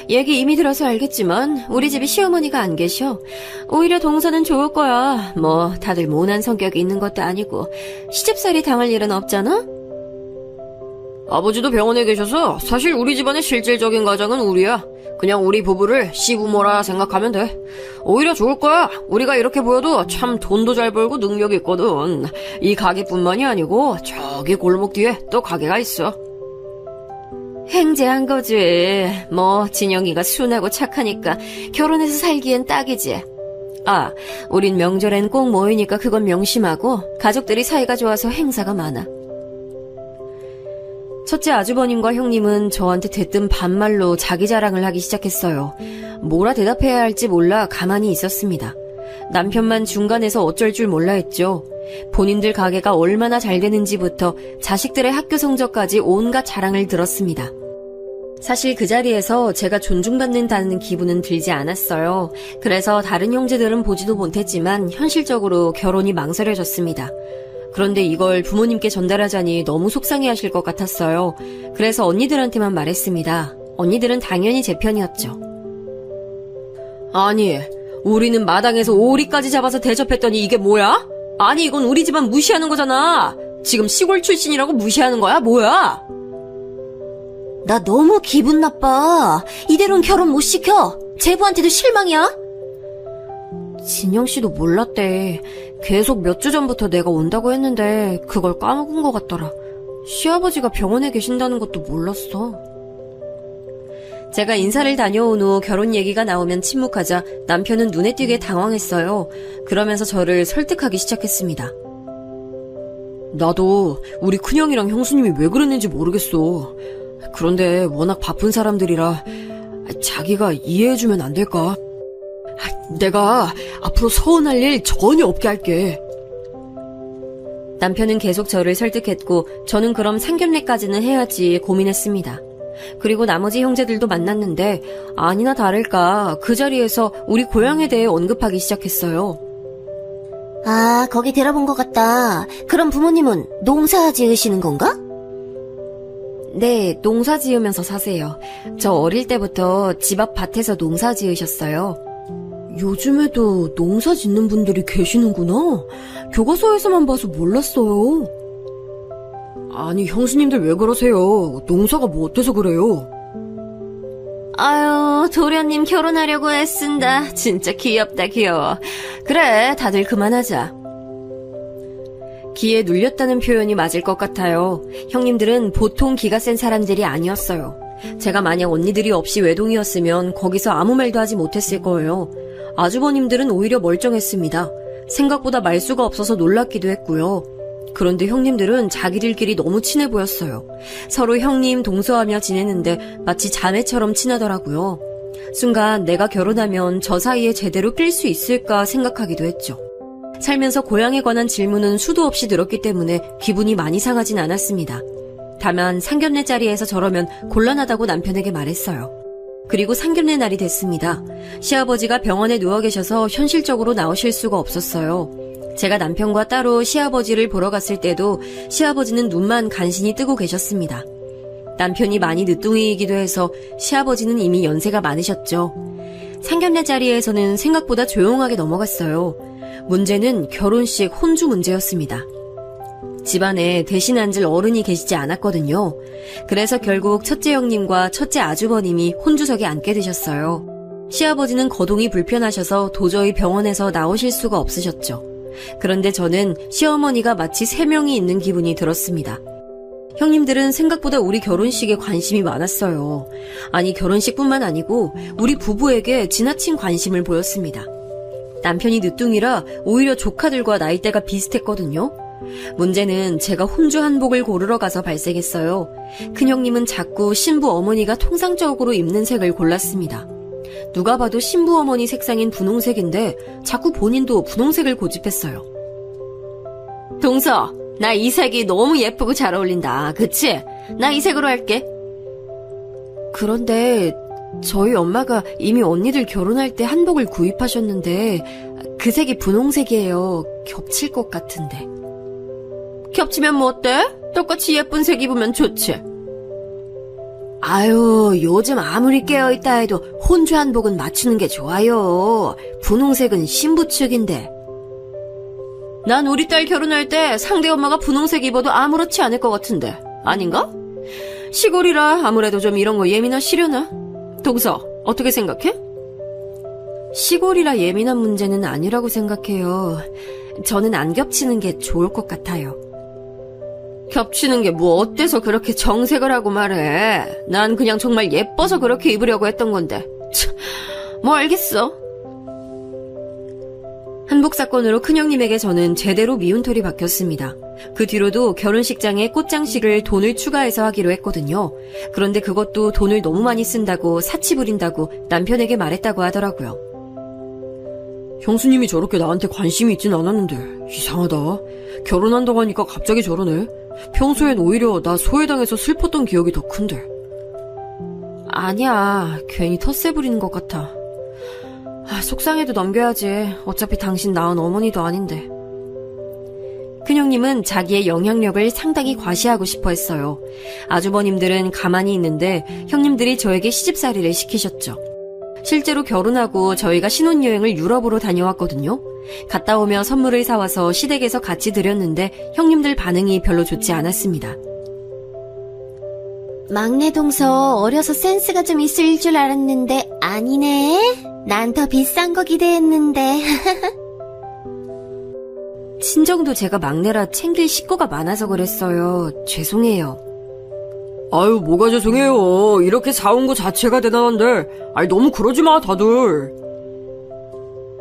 얘기 이미 들어서 알겠지만 우리 집에 시어머니가 안 계셔. 오히려 동서는 좋을 거야. 다들 모난 성격이 있는 것도 아니고 시집살이 당할 일은 없잖아? 아버지도 병원에 계셔서 사실 우리 집안의 실질적인 가장은 우리야. 그냥 우리 부부를 시부모라 생각하면 돼. 오히려 좋을 거야. 우리가 이렇게 보여도 참 돈도 잘 벌고 능력이 있거든. 이 가게뿐만이 아니고 저기 골목 뒤에 또 가게가 있어. 행제한 거지. 진영이가 순하고 착하니까 결혼해서 살기엔 딱이지. 우린 명절엔 꼭 모이니까 그건 명심하고 가족들이 사이가 좋아서 행사가 많아. 첫째 아주버님과 형님은 저한테 대뜸 반말로 자기 자랑을 하기 시작했어요. 뭐라 대답해야 할지 몰라 가만히 있었습니다. 남편만 중간에서 어쩔 줄 몰라 했죠. 본인들 가게가 얼마나 잘 되는지부터 자식들의 학교 성적까지 온갖 자랑을 들었습니다. 사실 그 자리에서 제가 존중받는다는 기분은 들지 않았어요. 그래서 다른 형제들은 보지도 못했지만 현실적으로 결혼이 망설여졌습니다. 그런데 이걸 부모님께 전달하자니 너무 속상해하실 것 같았어요. 그래서 언니들한테만 말했습니다. 언니들은 당연히 제 편이었죠. 아니, 우리는 마당에서 오리까지 잡아서 대접했더니 이게 뭐야? 아니, 이건 우리 집안 무시하는 거잖아. 지금 시골 출신이라고 무시하는 거야? 뭐야? 나 너무 기분 나빠. 이대로는 결혼 못 시켜. 제부한테도 실망이야. 진영씨도 몰랐대. 계속 몇 주 전부터 내가 온다고 했는데 그걸 까먹은 것 같더라. 시아버지가 병원에 계신다는 것도 몰랐어. 제가 인사를 다녀온 후 결혼 얘기가 나오면 침묵하자 남편은 눈에 띄게 당황했어요. 그러면서 저를 설득하기 시작했습니다. 나도 우리 큰형이랑 형수님이 왜 그랬는지 모르겠어. 그런데 워낙 바쁜 사람들이라 자기가 이해해주면 안 될까? 내가 앞으로 서운할 일 전혀 없게 할게. 남편은 계속 저를 설득했고 저는 그럼 상견례까지는 해야지 고민했습니다. 그리고 나머지 형제들도 만났는데 아니나 다를까 그 자리에서 우리 고향에 대해 언급하기 시작했어요. 아, 거기 들어본 것 같다. 그럼 부모님은 농사 지으시는 건가? 네, 농사 지으면서 사세요. 저 어릴 때부터 집 앞 밭에서 농사 지으셨어요. 요즘에도 농사 짓는 분들이 계시는구나. 교과서에서만 봐서 몰랐어요. 아니, 형수님들 왜 그러세요? 농사가 뭐 어때서 그래요? 아유, 도련님 결혼하려고 애쓴다. 진짜 귀엽다, 귀여워. 그래, 다들 그만하자. 기에 눌렸다는 표현이 맞을 것 같아요. 형님들은 보통 기가 센 사람들이 아니었어요. 제가 만약 언니들이 없이 외동이었으면 거기서 아무 말도 하지 못했을 거예요. 아주버님들은 오히려 멀쩡했습니다. 생각보다 말수가 없어서 놀랍기도 했고요. 그런데 형님들은 자기들끼리 너무 친해 보였어요. 서로 형님, 동서하며 지내는데 마치 자매처럼 친하더라고요. 순간 내가 결혼하면 저 사이에 제대로 낄 수 있을까 생각하기도 했죠. 살면서 고향에 관한 질문은 수도 없이 들었기 때문에 기분이 많이 상하진 않았습니다. 다만 상견례 자리에서 저러면 곤란하다고 남편에게 말했어요. 그리고 상견례 날이 됐습니다. 시아버지가 병원에 누워 계셔서 현실적으로 나오실 수가 없었어요. 제가 남편과 따로 시아버지를 보러 갔을 때도 시아버지는 눈만 간신히 뜨고 계셨습니다. 남편이 많이 늦둥이이기도 해서 시아버지는 이미 연세가 많으셨죠. 상견례 자리에서는 생각보다 조용하게 넘어갔어요. 문제는 결혼식 혼주 문제였습니다. 집안에 대신 앉을 어른이 계시지 않았거든요. 그래서 결국 첫째 형님과 첫째 아주버님이 혼주석에 앉게 되셨어요. 시아버지는 거동이 불편하셔서 도저히 병원에서 나오실 수가 없으셨죠. 그런데 저는 시어머니가 마치 3명이 있는 기분이 들었습니다. 형님들은 생각보다 우리 결혼식에 관심이 많았어요. 아니, 결혼식뿐만 아니고 우리 부부에게 지나친 관심을 보였습니다. 남편이 늦둥이라 오히려 조카들과 나이대가 비슷했거든요. 문제는 제가 혼주 한복을 고르러 가서 발생했어요. 큰형님은 자꾸 신부 어머니가 통상적으로 입는 색을 골랐습니다. 누가 봐도 신부 어머니 색상인 분홍색인데 자꾸 본인도 분홍색을 고집했어요. 동서, 나 이 색이 너무 예쁘고 잘 어울린다. 그치? 나 이 색으로 할게. 그런데 저희 엄마가 이미 언니들 결혼할 때 한복을 구입하셨는데 그 색이 분홍색이에요. 겹칠 것 같은데. 겹치면 뭐 어때? 똑같이 예쁜 색 입으면 좋지. 아유, 요즘 아무리 깨어있다 해도 혼주 한복은 맞추는 게 좋아요. 분홍색은 신부 측인데. 난 우리 딸 결혼할 때 상대 엄마가 분홍색 입어도 아무렇지 않을 것 같은데. 아닌가? 시골이라 아무래도 좀 이런 거 예민하시려나? 동서, 어떻게 생각해? 시골이라 예민한 문제는 아니라고 생각해요. 저는 안 겹치는 게 좋을 것 같아요. 겹치는 게 뭐 어때서 그렇게 정색을 하고 말해. 난 그냥 정말 예뻐서 그렇게 입으려고 했던 건데. 참, 뭐 알겠어. 한복 사건으로 큰형님에게 저는 제대로 미운털이 박혔습니다. 그 뒤로도 결혼식장에 꽃장식을 돈을 추가해서 하기로 했거든요. 그런데 그것도 돈을 너무 많이 쓴다고 사치 부린다고 남편에게 말했다고 하더라고요. 형수님이 저렇게 나한테 관심이 있진 않았는데 이상하다. 결혼한다고 하니까 갑자기 저러네. 평소엔 오히려 나 소외당해서 슬펐던 기억이 더 큰데. 아니야, 괜히 텃세 부리는 것 같아. 속상해도 넘겨야지. 어차피 당신 낳은 어머니도 아닌데. 큰형님은 자기의 영향력을 상당히 과시하고 싶어 했어요. 아주버님들은 가만히 있는데 형님들이 저에게 시집살이를 시키셨죠. 실제로 결혼하고 저희가 신혼여행을 유럽으로 다녀왔거든요. 갔다 오며 선물을 사와서 시댁에서 같이 드렸는데 형님들 반응이 별로 좋지 않았습니다. 막내 동서 어려서 센스가 좀 있을 줄 알았는데 아니네. 난 더 비싼 거 기대했는데. 친정도 제가 막내라 챙길 식구가 많아서 그랬어요. 죄송해요. 아유, 뭐가 죄송해요. 이렇게 사온 거 자체가 대단한데. 아니, 너무 그러지 마, 다들.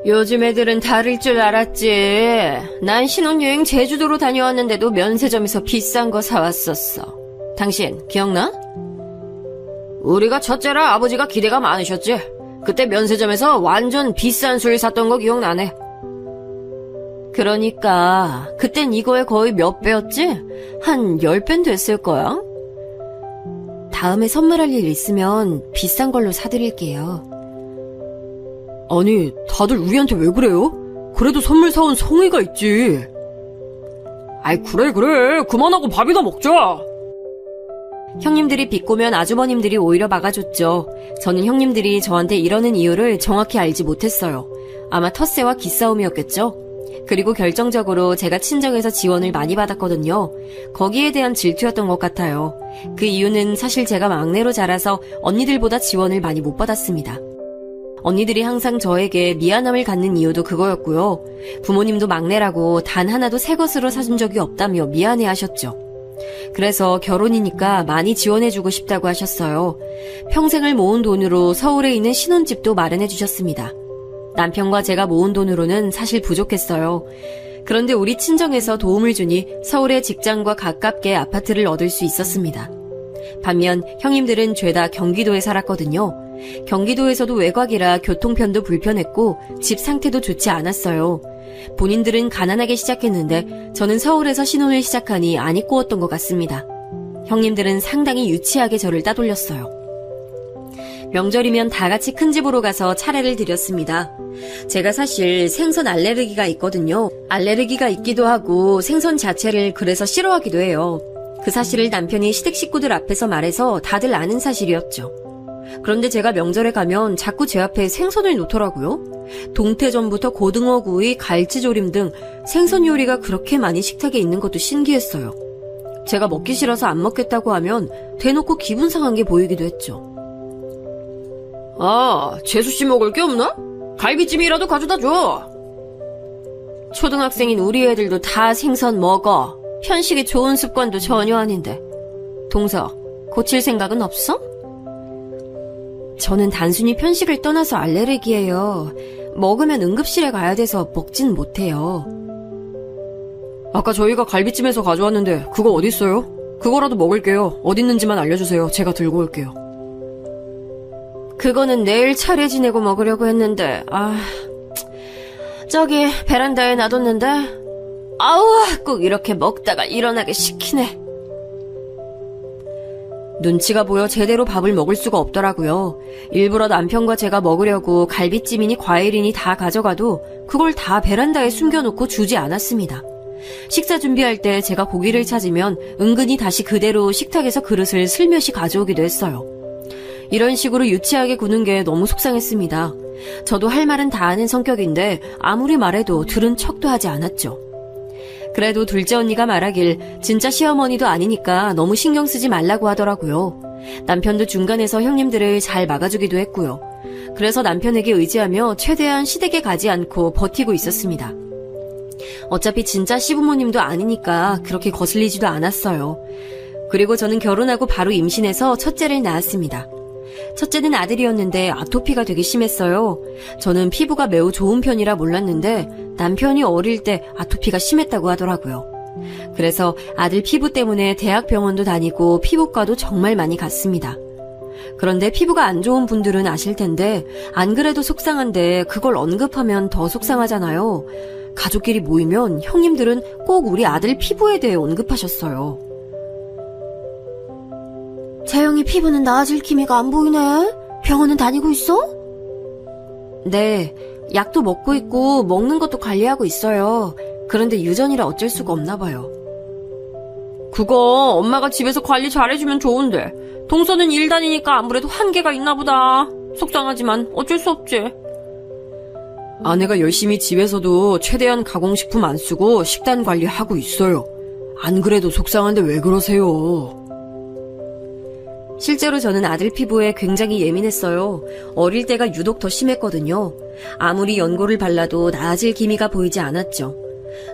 요즘 애들은 다를 줄 알았지. 난 신혼여행 제주도로 다녀왔는데도 면세점에서 비싼 거 사왔었어. 당신 기억나? 우리가 첫째라 아버지가 기대가 많으셨지. 그때 면세점에서 완전 비싼 술 샀던 거 기억나네. 그러니까 그땐 이거에 거의 몇 배였지? 한 10배는 됐을 거야. 다음에 선물할 일 있으면 비싼 걸로 사드릴게요. 아니, 다들 우리한테 왜 그래요? 그래도 선물 사온 성의가 있지. 아이, 그래. 그만하고 밥이나 먹자. 형님들이 비꼬면 아주버님들이 오히려 막아줬죠. 저는 형님들이 저한테 이러는 이유를 정확히 알지 못했어요. 아마 텃세와 기싸움이었겠죠. 그리고 결정적으로 제가 친정에서 지원을 많이 받았거든요. 거기에 대한 질투였던 것 같아요. 그 이유는 사실 제가 막내로 자라서 언니들보다 지원을 많이 못 받았습니다. 언니들이 항상 저에게 미안함을 갖는 이유도 그거였고요. 부모님도 막내라고 단 하나도 새 것으로 사준 적이 없다며 미안해하셨죠. 그래서 결혼이니까 많이 지원해주고 싶다고 하셨어요. 평생을 모은 돈으로 서울에 있는 신혼집도 마련해 주셨습니다. 남편과 제가 모은 돈으로는 사실 부족했어요. 그런데 우리 친정에서 도움을 주니 서울의 직장과 가깝게 아파트를 얻을 수 있었습니다. 반면 형님들은 죄다 경기도에 살았거든요. 경기도에서도 외곽이라 교통편도 불편했고 집 상태도 좋지 않았어요. 본인들은 가난하게 시작했는데 저는 서울에서 신혼을 시작하니 안 입고웠던 것 같습니다. 형님들은 상당히 유치하게 저를 따돌렸어요. 명절이면 다 같이 큰 집으로 가서 차례를 드렸습니다. 제가 사실 생선 알레르기가 있거든요. 알레르기가 있기도 하고 생선 자체를 그래서 싫어하기도 해요. 그 사실을 남편이 시댁 식구들 앞에서 말해서 다들 아는 사실이었죠. 그런데 제가 명절에 가면 자꾸 제 앞에 생선을 놓더라고요. 동태전부터 고등어구이, 갈치조림 등 생선 요리가 그렇게 많이 식탁에 있는 것도 신기했어요. 제가 먹기 싫어서 안 먹겠다고 하면 대놓고 기분 상한 게 보이기도 했죠. 아, 재수씨 먹을 게 없나? 갈비찜이라도 가져다 줘. 초등학생인 우리 애들도 다 생선 먹어. 편식이 좋은 습관도 전혀 아닌데. 동서, 고칠 생각은 없어? 저는 단순히 편식을 떠나서 알레르기예요. 먹으면 응급실에 가야 돼서 먹진 못해요. 아까 저희가 갈비찜에서 가져왔는데 그거 어딨어요? 그거라도 먹을게요. 어딨는지만 알려주세요. 제가 들고 올게요. 그거는 내일 차례 지내고 먹으려고 했는데 저기 베란다에 놔뒀는데 아우, 꼭 이렇게 먹다가 일어나게 시키네. 눈치가 보여 제대로 밥을 먹을 수가 없더라고요. 일부러 남편과 제가 먹으려고 갈비찜이니 과일이니 다 가져가도 그걸 다 베란다에 숨겨놓고 주지 않았습니다. 식사 준비할 때 제가 고기를 찾으면 은근히 다시 그대로 식탁에서 그릇을 슬며시 가져오기도 했어요. 이런 식으로 유치하게 구는 게 너무 속상했습니다. 저도 할 말은 다 하는 성격인데 아무리 말해도 들은 척도 하지 않았죠. 그래도 둘째 언니가 말하길 진짜 시어머니도 아니니까 너무 신경 쓰지 말라고 하더라고요. 남편도 중간에서 형님들을 잘 막아주기도 했고요. 그래서 남편에게 의지하며 최대한 시댁에 가지 않고 버티고 있었습니다. 어차피 진짜 시부모님도 아니니까 그렇게 거슬리지도 않았어요. 그리고 저는 결혼하고 바로 임신해서 첫째를 낳았습니다. 첫째는 아들이었는데 아토피가 되게 심했어요. 저는 피부가 매우 좋은 편이라 몰랐는데 남편이 어릴 때 아토피가 심했다고 하더라고요. 그래서 아들 피부 때문에 대학병원도 다니고 피부과도 정말 많이 갔습니다. 그런데 피부가 안 좋은 분들은 아실 텐데 안 그래도 속상한데 그걸 언급하면 더 속상하잖아요. 가족끼리 모이면 형님들은 꼭 우리 아들 피부에 대해 언급하셨어요. 재영이 피부는 나아질 기미가 안 보이네. 병원은 다니고 있어? 네, 약도 먹고 있고 먹는 것도 관리하고 있어요. 그런데 유전이라 어쩔 수가 없나 봐요. 그거 엄마가 집에서 관리 잘해주면 좋은데 동서는 일 다니니까 아무래도 한계가 있나 보다. 속상하지만 어쩔 수 없지. 아내가 열심히 집에서도 최대한 가공식품 안 쓰고 식단 관리하고 있어요. 안 그래도 속상한데 왜 그러세요? 실제로 저는 아들 피부에 굉장히 예민했어요. 어릴 때가 유독 더 심했거든요. 아무리 연고를 발라도 나아질 기미가 보이지 않았죠.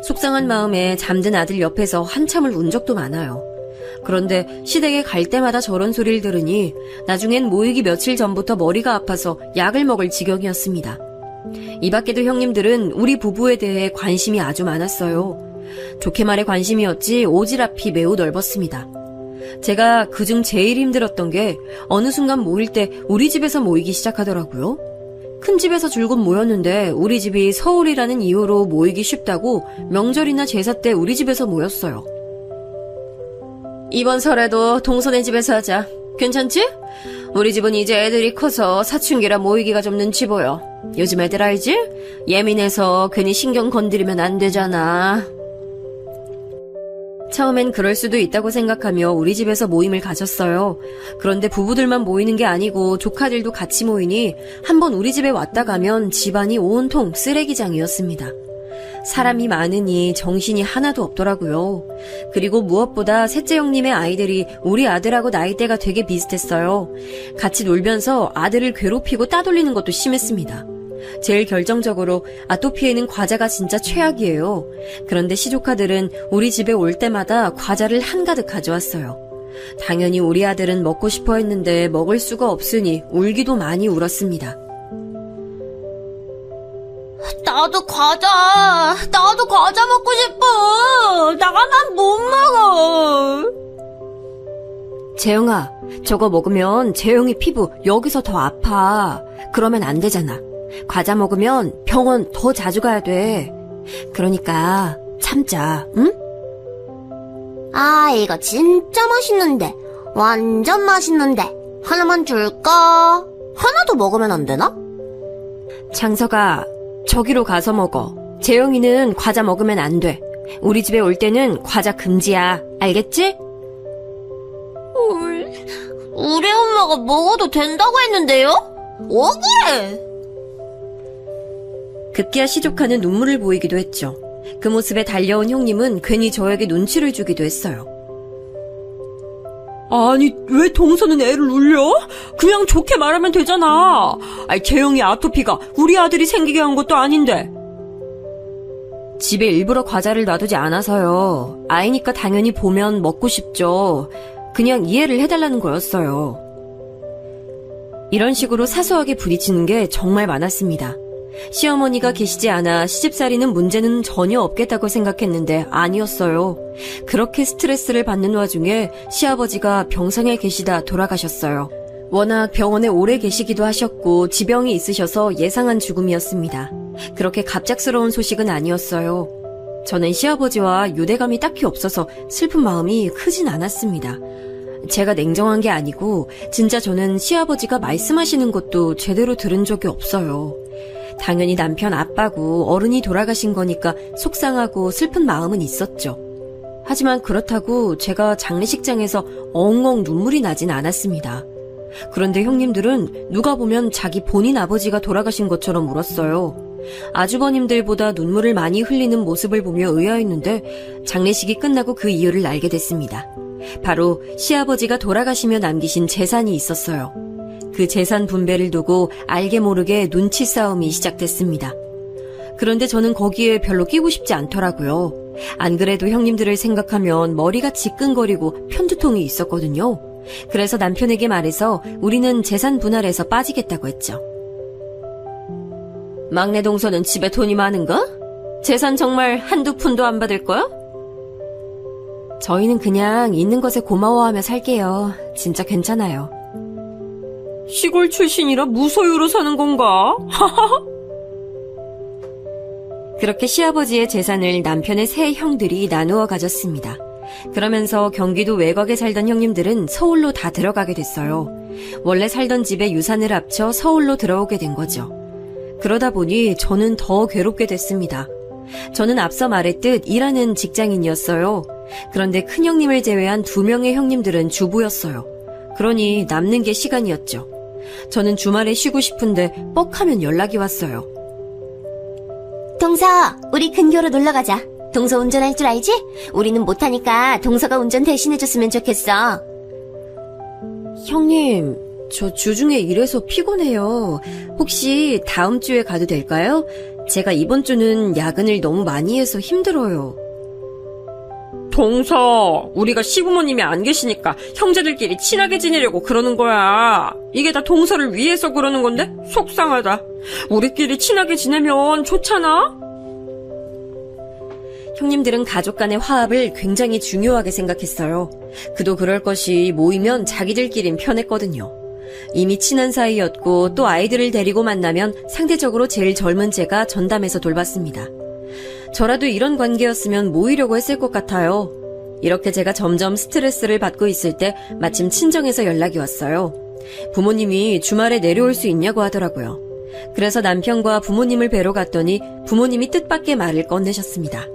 속상한 마음에 잠든 아들 옆에서 한참을 운 적도 많아요. 그런데 시댁에 갈 때마다 저런 소리를 들으니 나중엔 모이기 며칠 전부터 머리가 아파서 약을 먹을 지경이었습니다. 이 밖에도 형님들은 우리 부부에 대해 관심이 아주 많았어요. 좋게 말해 관심이었지 오지랖이 매우 넓었습니다. 제가 그중 제일 힘들었던 게 어느 순간 모일 때 우리 집에서 모이기 시작하더라고요. 큰 집에서 줄곧 모였는데 우리 집이 서울이라는 이유로 모이기 쉽다고 명절이나 제사 때 우리 집에서 모였어요. 이번 설에도 동서네 집에서 하자. 괜찮지? 우리 집은 이제 애들이 커서 사춘기라 모이기가 좀 눈치 보여. 요즘 애들 알지? 예민해서 괜히 신경 건드리면 안 되잖아. 처음엔 그럴 수도 있다고 생각하며 우리 집에서 모임을 가졌어요. 그런데 부부들만 모이는 게 아니고 조카들도 같이 모이니 한번 우리 집에 왔다 가면 집안이 온통 쓰레기장이었습니다. 사람이 많으니 정신이 하나도 없더라고요. 그리고 무엇보다 셋째 형님의 아이들이 우리 아들하고 나이대가 되게 비슷했어요. 같이 놀면서 아들을 괴롭히고 따돌리는 것도 심했습니다. 제일 결정적으로 아토피에는 과자가 진짜 최악이에요. 그런데 시조카들은 우리 집에 올 때마다 과자를 한가득 가져왔어요. 당연히 우리 아들은 먹고 싶어 했는데 먹을 수가 없으니 울기도 많이 울었습니다. 나도 과자 먹고 싶어. 나만 못 먹어. 재영아, 저거 먹으면 재영이 피부 여기서 더 아파. 그러면 안 되잖아. 과자 먹으면 병원 더 자주 가야 돼. 그러니까 참자, 응? 아, 이거 진짜 맛있는데. 완전 맛있는데. 하나만 줄까? 하나 더 먹으면 안 되나? 장서가 저기로 가서 먹어. 재영이는 과자 먹으면 안 돼. 우리 집에 올 때는 과자 금지야. 알겠지? 우리 엄마가 먹어도 된다고 했는데요? 억울해. 급기야 시조카는 눈물을 보이기도 했죠. 그 모습에 달려온 형님은 괜히 저에게 눈치를 주기도 했어요. 아니, 왜 동서는 애를 울려? 그냥 좋게 말하면 되잖아. 재영이 아토피가 우리 아들이 생기게 한 것도 아닌데. 집에 일부러 과자를 놔두지 않아서요. 아이니까 당연히 보면 먹고 싶죠. 그냥 이해를 해달라는 거였어요. 이런 식으로 사소하게 부딪히는 게 정말 많았습니다. 시어머니가 계시지 않아 시집살이는 문제는 전혀 없겠다고 생각했는데 아니었어요. 그렇게 스트레스를 받는 와중에 시아버지가 병상에 계시다 돌아가셨어요. 워낙 병원에 오래 계시기도 하셨고 지병이 있으셔서 예상한 죽음이었습니다. 그렇게 갑작스러운 소식은 아니었어요. 저는 시아버지와 유대감이 딱히 없어서 슬픈 마음이 크진 않았습니다. 제가 냉정한 게 아니고 진짜 저는 시아버지가 말씀하시는 것도 제대로 들은 적이 없어요. 당연히 남편 아빠고 어른이 돌아가신 거니까 속상하고 슬픈 마음은 있었죠. 하지만 그렇다고 제가 장례식장에서 엉엉 눈물이 나진 않았습니다. 그런데 형님들은 누가 보면 자기 본인 아버지가 돌아가신 것처럼 울었어요. 아주버님들보다 눈물을 많이 흘리는 모습을 보며 의아했는데 장례식이 끝나고 그 이유를 알게 됐습니다. 바로 시아버지가 돌아가시며 남기신 재산이 있었어요. 그 재산 분배를 두고 알게 모르게 눈치 싸움이 시작됐습니다. 그런데 저는 거기에 별로 끼고 싶지 않더라고요. 안 그래도 형님들을 생각하면 머리가 지끈거리고 편두통이 있었거든요. 그래서 남편에게 말해서 우리는 재산 분할에서 빠지겠다고 했죠. 막내 동서는 집에 돈이 많은가? 재산 정말 한두 푼도 안 받을 거야? 저희는 그냥 있는 것에 고마워하며 살게요. 진짜 괜찮아요. 시골 출신이라 무소유로 사는 건가? 그렇게 시아버지의 재산을 남편의 세 형들이 나누어 가졌습니다. 그러면서 경기도 외곽에 살던 형님들은 서울로 다 들어가게 됐어요. 원래 살던 집에 유산을 합쳐 서울로 들어오게 된 거죠. 그러다 보니 저는 더 괴롭게 됐습니다. 저는 앞서 말했듯 일하는 직장인이었어요. 그런데 큰형님을 제외한 2명의 형님들은 주부였어요. 그러니 남는 게 시간이었죠. 저는 주말에 쉬고 싶은데 뻑하면 연락이 왔어요. 동서, 우리 근교로 놀러가자. 동서 운전할 줄 알지? 우리는 못하니까 동서가 운전 대신해줬으면 좋겠어. 형님, 저 주중에 일해서 피곤해요. 혹시 다음 주에 가도 될까요? 제가 이번 주는 야근을 너무 많이 해서 힘들어요. 동서, 우리가 시부모님이 안 계시니까 형제들끼리 친하게 지내려고 그러는 거야. 이게 다 동서를 위해서 그러는 건데 속상하다. 우리끼리 친하게 지내면 좋잖아? 형님들은 가족 간의 화합을 굉장히 중요하게 생각했어요. 그도 그럴 것이 모이면 자기들끼린 편했거든요. 이미 친한 사이였고 또 아이들을 데리고 만나면 상대적으로 제일 젊은 제가 전담해서 돌봤습니다. 저라도 이런 관계였으면 모이려고 했을 것 같아요. 이렇게 제가 점점 스트레스를 받고 있을 때 마침 친정에서 연락이 왔어요. 부모님이 주말에 내려올 수 있냐고 하더라고요. 그래서 남편과 부모님을 뵈러 갔더니 부모님이 뜻밖의 말을 꺼내셨습니다.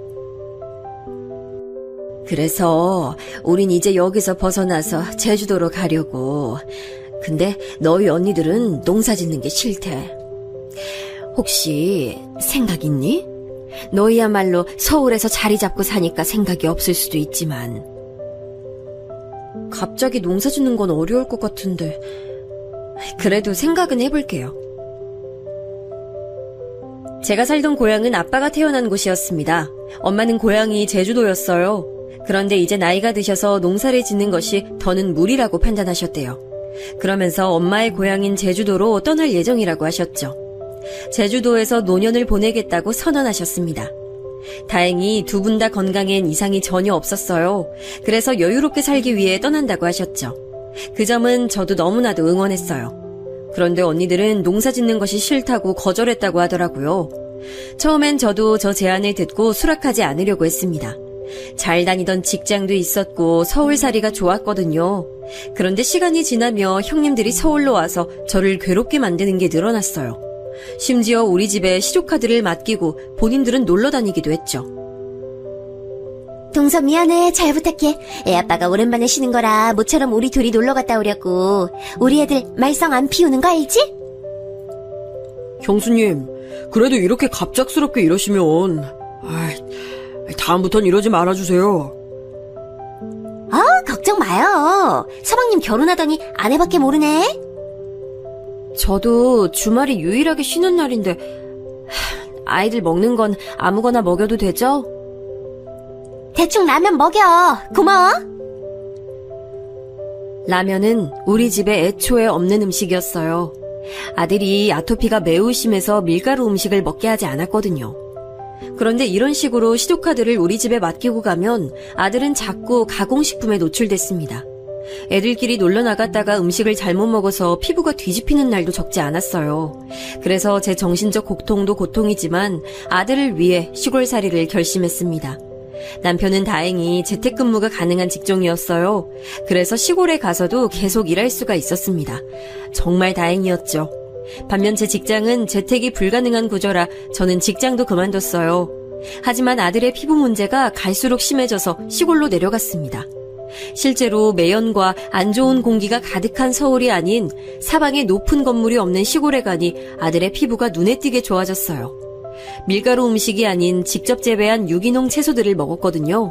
그래서 우린 이제 여기서 벗어나서 제주도로 가려고. 근데 너희 언니들은 농사 짓는 게 싫대. 혹시 생각 있니? 너희야말로 서울에서 자리 잡고 사니까 생각이 없을 수도 있지만. 갑자기 농사 짓는 건 어려울 것 같은데. 그래도 생각은 해볼게요. 제가 살던 고향은 아빠가 태어난 곳이었습니다. 엄마는 고향이 제주도였어요. 그런데 이제 나이가 드셔서 농사를 짓는 것이 더는 무리라고 판단하셨대요. 그러면서 엄마의 고향인 제주도로 떠날 예정이라고 하셨죠. 제주도에서 노년을 보내겠다고 선언하셨습니다. 다행히 두 분 다 건강엔 이상이 전혀 없었어요. 그래서 여유롭게 살기 위해 떠난다고 하셨죠. 그 점은 저도 너무나도 응원했어요. 그런데 언니들은 농사 짓는 것이 싫다고 거절했다고 하더라고요. 처음엔 저도 저 제안을 듣고 수락하지 않으려고 했습니다. 잘 다니던 직장도 있었고 서울살이가 좋았거든요. 그런데 시간이 지나며 형님들이 서울로 와서 저를 괴롭게 만드는 게 늘어났어요. 심지어 우리 집에 시조카드를 맡기고 본인들은 놀러 다니기도 했죠. 동서 미안해. 잘 부탁해. 애아빠가 오랜만에 쉬는 거라 모처럼 우리 둘이 놀러 갔다 오려고. 우리 애들 말썽 안 피우는 거 알지? 형수님, 그래도 이렇게 갑작스럽게 이러시면 다음부턴 이러지 말아주세요. 걱정 마요. 서방님 결혼하더니 아내밖에 모르네. 저도 주말이 유일하게 쉬는 날인데 아이들 먹는 건 아무거나 먹여도 되죠? 대충 라면 먹여. 고마워. 라면은 우리 집에 애초에 없는 음식이었어요. 아들이 아토피가 매우 심해서 밀가루 음식을 먹게 하지 않았거든요. 그런데 이런 식으로 시조카드를 우리 집에 맡기고 가면 아들은 자꾸 가공식품에 노출됐습니다. 애들끼리 놀러 나갔다가 음식을 잘못 먹어서 피부가 뒤집히는 날도 적지 않았어요. 그래서 제 정신적 고통도 고통이지만 아들을 위해 시골살이를 결심했습니다. 남편은 다행히 재택근무가 가능한 직종이었어요. 그래서 시골에 가서도 계속 일할 수가 있었습니다. 정말 다행이었죠. 반면 제 직장은 재택이 불가능한 구조라 저는 직장도 그만뒀어요. 하지만 아들의 피부 문제가 갈수록 심해져서 시골로 내려갔습니다. 실제로 매연과 안 좋은 공기가 가득한 서울이 아닌 사방에 높은 건물이 없는 시골에 가니 아들의 피부가 눈에 띄게 좋아졌어요. 밀가루 음식이 아닌 직접 재배한 유기농 채소들을 먹었거든요.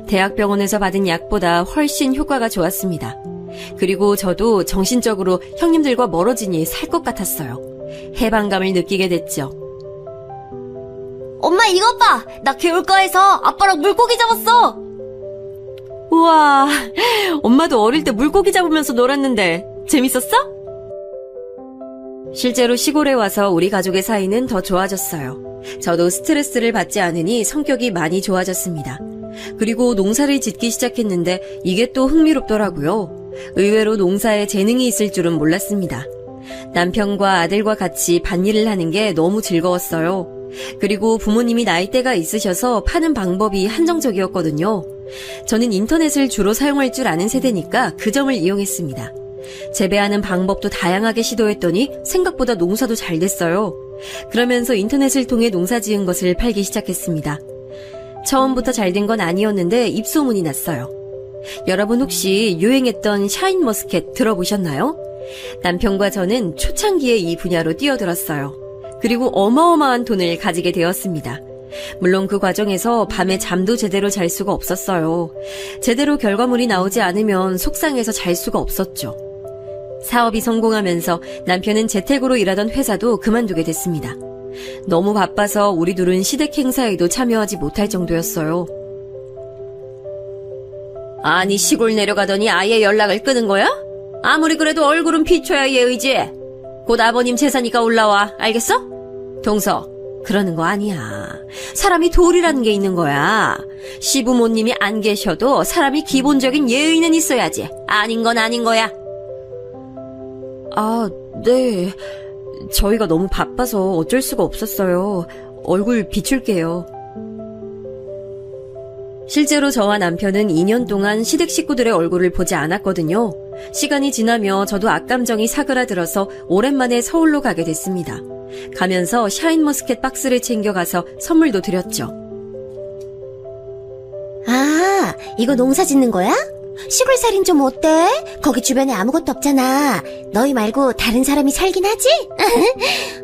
대학병원에서 받은 약보다 훨씬 효과가 좋았습니다. 그리고 저도 정신적으로 형님들과 멀어지니 살 것 같았어요. 해방감을 느끼게 됐죠. 엄마 이것 봐. 나 개울가에서 아빠랑 물고기 잡았어. 우와, 엄마도 어릴 때 물고기 잡으면서 놀았는데 재밌었어? 실제로 시골에 와서 우리 가족의 사이는 더 좋아졌어요. 저도 스트레스를 받지 않으니 성격이 많이 좋아졌습니다. 그리고 농사를 짓기 시작했는데 이게 또 흥미롭더라고요. 의외로 농사에 재능이 있을 줄은 몰랐습니다. 남편과 아들과 같이 밭일을 하는 게 너무 즐거웠어요. 그리고 부모님이 나이대가 있으셔서 파는 방법이 한정적이었거든요. 저는 인터넷을 주로 사용할 줄 아는 세대니까 그 점을 이용했습니다. 재배하는 방법도 다양하게 시도했더니 생각보다 농사도 잘 됐어요. 그러면서 인터넷을 통해 농사 지은 것을 팔기 시작했습니다. 처음부터 잘 된 건 아니었는데 입소문이 났어요. 여러분 혹시 유행했던 샤인머스켓 들어보셨나요? 남편과 저는 초창기에 이 분야로 뛰어들었어요. 그리고 어마어마한 돈을 가지게 되었습니다. 물론 그 과정에서 밤에 잠도 제대로 잘 수가 없었어요. 제대로 결과물이 나오지 않으면 속상해서 잘 수가 없었죠. 사업이 성공하면서 남편은 재택으로 일하던 회사도 그만두게 됐습니다. 너무 바빠서 우리 둘은 시댁 행사에도 참여하지 못할 정도였어요. 아니, 시골 내려가더니 아예 연락을 끄는 거야? 아무리 그래도 얼굴은 비춰야 얘의지. 곧 아버님 제사니까 올라와, 알겠어? 동서, 그러는 거 아니야. 사람이 도리라는 게 있는 거야. 시부모님이 안 계셔도 사람이 기본적인 예의는 있어야지. 아닌 건 아닌 거야. 아, 네. 저희가 너무 바빠서 어쩔 수가 없었어요. 얼굴 비출게요. 실제로 저와 남편은 2년 동안 시댁 식구들의 얼굴을 보지 않았거든요. 시간이 지나며 저도 악감정이 사그라들어서 오랜만에 서울로 가게 됐습니다. 가면서 샤인머스켓 박스를 챙겨가서 선물도 드렸죠. 아, 이거 농사 짓는 거야? 시골살인 좀 어때? 거기 주변에 아무것도 없잖아. 너희 말고 다른 사람이 살긴 하지?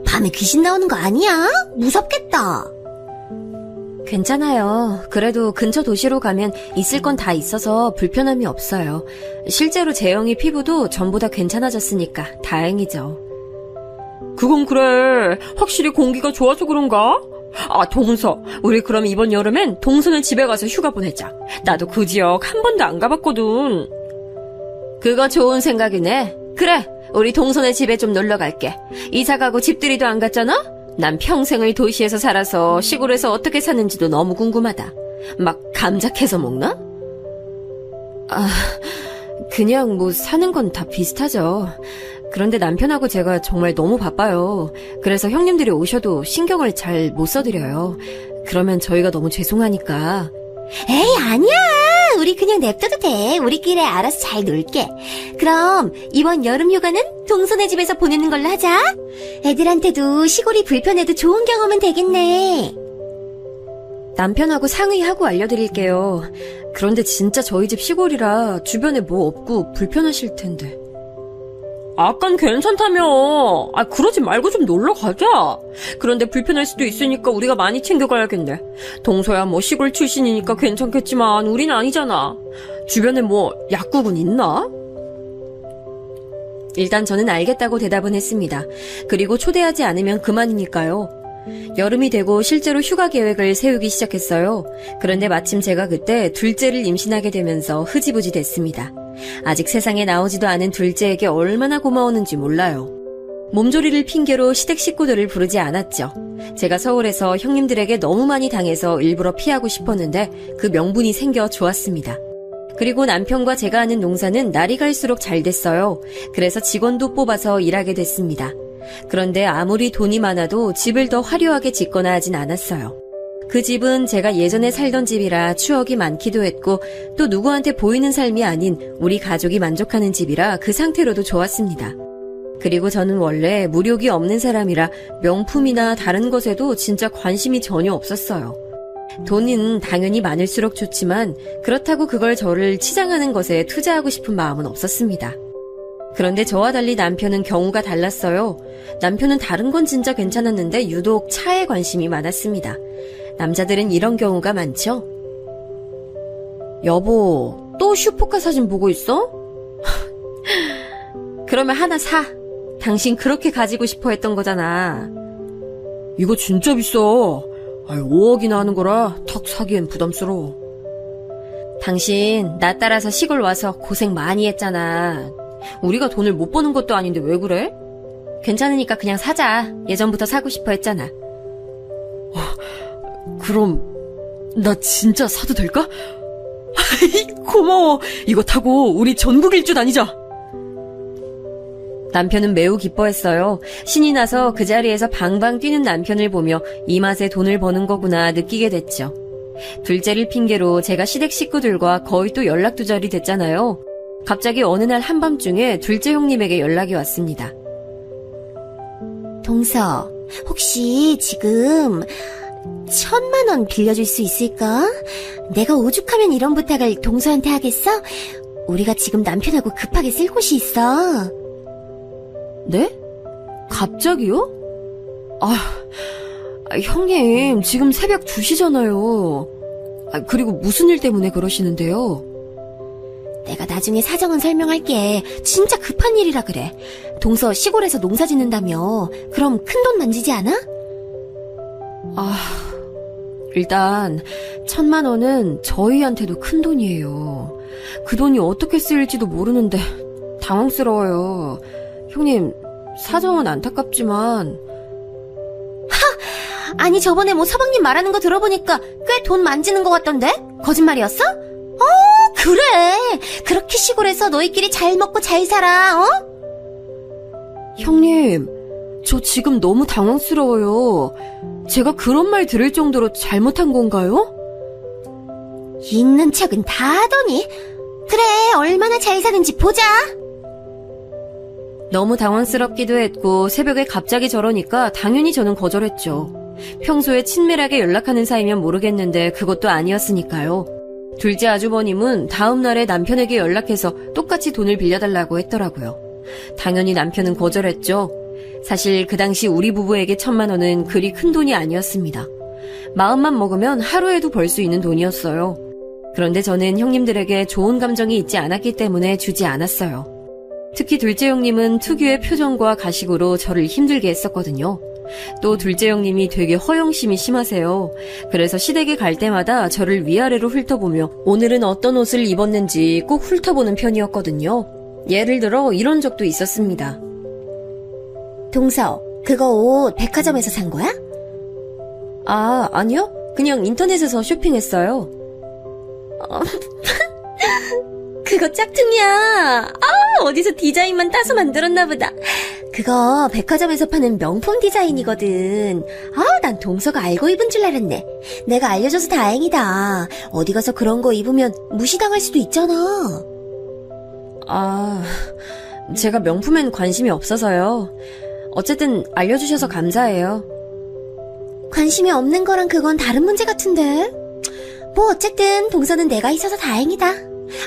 밤에 귀신 나오는 거 아니야? 무섭겠다. 괜찮아요. 그래도 근처 도시로 가면 있을 건 다 있어서 불편함이 없어요. 실제로 재영이 피부도 전보다 괜찮아졌으니까 다행이죠. 그건 그래. 확실히 공기가 좋아서 그런가? 아, 동서. 우리 그럼 이번 여름엔 동서네 집에 가서 휴가 보내자. 나도 그 지역 한 번도 안 가봤거든. 그거 좋은 생각이네. 그래, 우리 동서네 집에 좀 놀러 갈게. 이사 가고 집들이도 안 갔잖아? 난 평생을 도시에서 살아서 시골에서 어떻게 사는지도 너무 궁금하다. 막 감자 캐서 먹나? 아, 그냥 뭐 사는 건 다 비슷하죠. 그런데 남편하고 제가 정말 너무 바빠요. 그래서 형님들이 오셔도 신경을 잘 못 써드려요. 그러면 저희가 너무 죄송하니까. 에이, 아니야. 우리 그냥 냅둬도 돼. 우리끼리 알아서 잘 놀게. 그럼 이번 여름 휴가는 동서네 집에서 보내는 걸로 하자. 애들한테도 시골이 불편해도 좋은 경험은 되겠네. 남편하고 상의하고 알려드릴게요. 그런데 진짜 저희 집 시골이라 주변에 뭐 없고 불편하실 텐데. 아깐 괜찮다며. 아, 그러지 말고 좀 놀러 가자. 그런데 불편할 수도 있으니까 우리가 많이 챙겨가야겠네. 동서야 뭐 시골 출신이니까 괜찮겠지만 우린 아니잖아. 주변에 뭐 약국은 있나? 일단 저는 알겠다고 대답은 했습니다. 그리고 초대하지 않으면 그만이니까요. 여름이 되고 실제로 휴가 계획을 세우기 시작했어요. 그런데 마침 제가 그때 둘째를 임신하게 되면서 흐지부지 됐습니다. 아직 세상에 나오지도 않은 둘째에게 얼마나 고마웠는지 몰라요. 몸조리를 핑계로 시댁 식구들을 부르지 않았죠. 제가 서울에서 형님들에게 너무 많이 당해서 일부러 피하고 싶었는데 그 명분이 생겨 좋았습니다. 그리고 남편과 제가 하는 농사는 날이 갈수록 잘 됐어요. 그래서 직원도 뽑아서 일하게 됐습니다. 그런데 아무리 돈이 많아도 집을 더 화려하게 짓거나 하진 않았어요. 그 집은 제가 예전에 살던 집이라 추억이 많기도 했고 또 누구한테 보이는 삶이 아닌 우리 가족이 만족하는 집이라 그 상태로도 좋았습니다. 그리고 저는 원래 물욕이 없는 사람이라 명품이나 다른 것에도 진짜 관심이 전혀 없었어요. 돈은 당연히 많을수록 좋지만 그렇다고 그걸 저를 치장하는 것에 투자하고 싶은 마음은 없었습니다. 그런데 저와 달리 남편은 경우가 달랐어요. 남편은 다른 건 진짜 괜찮았는데 유독 차에 관심이 많았습니다. 남자들은 이런 경우가 많죠? 여보, 또 슈퍼카 사진 보고 있어? 그러면 하나 사. 당신 그렇게 가지고 싶어 했던 거잖아. 이거 진짜 비싸. 5억이나 하는 거라 탁 사기엔 부담스러워. 당신 나 따라서 시골 와서 고생 많이 했잖아. 우리가 돈을 못 버는 것도 아닌데 왜 그래? 괜찮으니까 그냥 사자. 예전부터 사고 싶어 했잖아. 그럼 나 진짜 사도 될까? 고마워. 이거 타고 우리 전국 일주 다니자. 남편은 매우 기뻐했어요. 신이 나서 그 자리에서 방방 뛰는 남편을 보며 이 맛에 돈을 버는 거구나 느끼게 됐죠. 둘째를 핑계로 제가 시댁 식구들과 거의 또 연락두절이 됐잖아요. 갑자기 어느 날 한밤중에 둘째 형님에게 연락이 왔습니다. 동서, 혹시 지금 1,000만 원 빌려줄 수 있을까? 내가 오죽하면 이런 부탁을 동서한테 하겠어? 우리가 지금 남편하고 급하게 쓸 곳이 있어. 네? 갑자기요? 형님, 지금 새벽 2시잖아요. 그리고 무슨 일 때문에 그러시는데요? 내가 나중에 사정은 설명할게. 진짜 급한 일이라 그래. 동서 시골에서 농사 짓는다며. 그럼 큰 돈 만지지 않아? 일단 1,000만 원은 저희한테도 큰 돈이에요. 그 돈이 어떻게 쓰일지도 모르는데 당황스러워요. 형님, 사정은 안타깝지만. 아니 저번에 뭐 서방님 말하는 거 들어보니까 꽤 돈 만지는 것 같던데? 거짓말이었어? 그래. 그렇게 시골에서 너희끼리 잘 먹고 잘 살아, 어? 형님, 저 지금 너무 당황스러워요. 제가 그런 말 들을 정도로 잘못한 건가요? 있는 척은 다 하더니. 그래, 얼마나 잘 사는지 보자. 너무 당황스럽기도 했고 새벽에 갑자기 저러니까 당연히 저는 거절했죠. 평소에 친밀하게 연락하는 사이면 모르겠는데 그것도 아니었으니까요. 둘째 아주버님은 다음 날에 남편에게 연락해서 똑같이 돈을 빌려달라고 했더라고요. 당연히 남편은 거절했죠. 사실 그 당시 우리 부부에게 1,000만 원은 그리 큰 돈이 아니었습니다. 마음만 먹으면 하루에도 벌 수 있는 돈이었어요. 그런데 저는 형님들에게 좋은 감정이 있지 않았기 때문에 주지 않았어요. 특히 둘째 형님은 특유의 표정과 가식으로 저를 힘들게 했었거든요. 또 둘째 형님이 되게 허영심이 심하세요. 그래서 시댁에 갈 때마다 저를 위아래로 훑어보며 오늘은 어떤 옷을 입었는지 꼭 훑어보는 편이었거든요. 예를 들어 이런 적도 있었습니다. 동서, 그거 옷 백화점에서 산 거야? 아니요. 그냥 인터넷에서 쇼핑했어요. 그거 짝퉁이야. 어디서 디자인만 따서 만들었나 보다. 그거 백화점에서 파는 명품 디자인이거든. 난 동서가 알고 입은 줄 알았네. 내가 알려줘서 다행이다. 어디 가서 그런 거 입으면 무시당할 수도 있잖아. 제가 명품엔 관심이 없어서요. 어쨌든 알려주셔서 감사해요. 관심이 없는 거랑 그건 다른 문제 같은데. 뭐 어쨌든 동서는 내가 있어서 다행이다.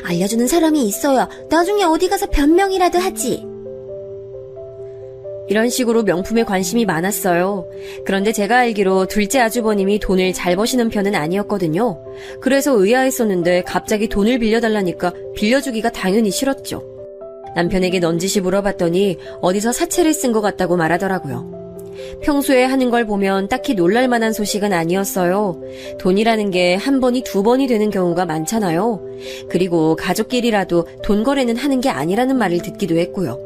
알려주는 사람이 있어야 나중에 어디 가서 변명이라도 하지. 이런 식으로 명품에 관심이 많았어요. 그런데 제가 알기로 둘째 아주버님이 돈을 잘 버시는 편은 아니었거든요. 그래서 의아했었는데 갑자기 돈을 빌려달라니까 빌려주기가 당연히 싫었죠. 남편에게 넌지시 물어봤더니 어디서 사채를 쓴 것 같다고 말하더라고요. 평소에 하는 걸 보면 딱히 놀랄 만한 소식은 아니었어요. 돈이라는 게 한 번이 두 번이 되는 경우가 많잖아요. 그리고 가족끼리라도 돈 거래는 하는 게 아니라는 말을 듣기도 했고요.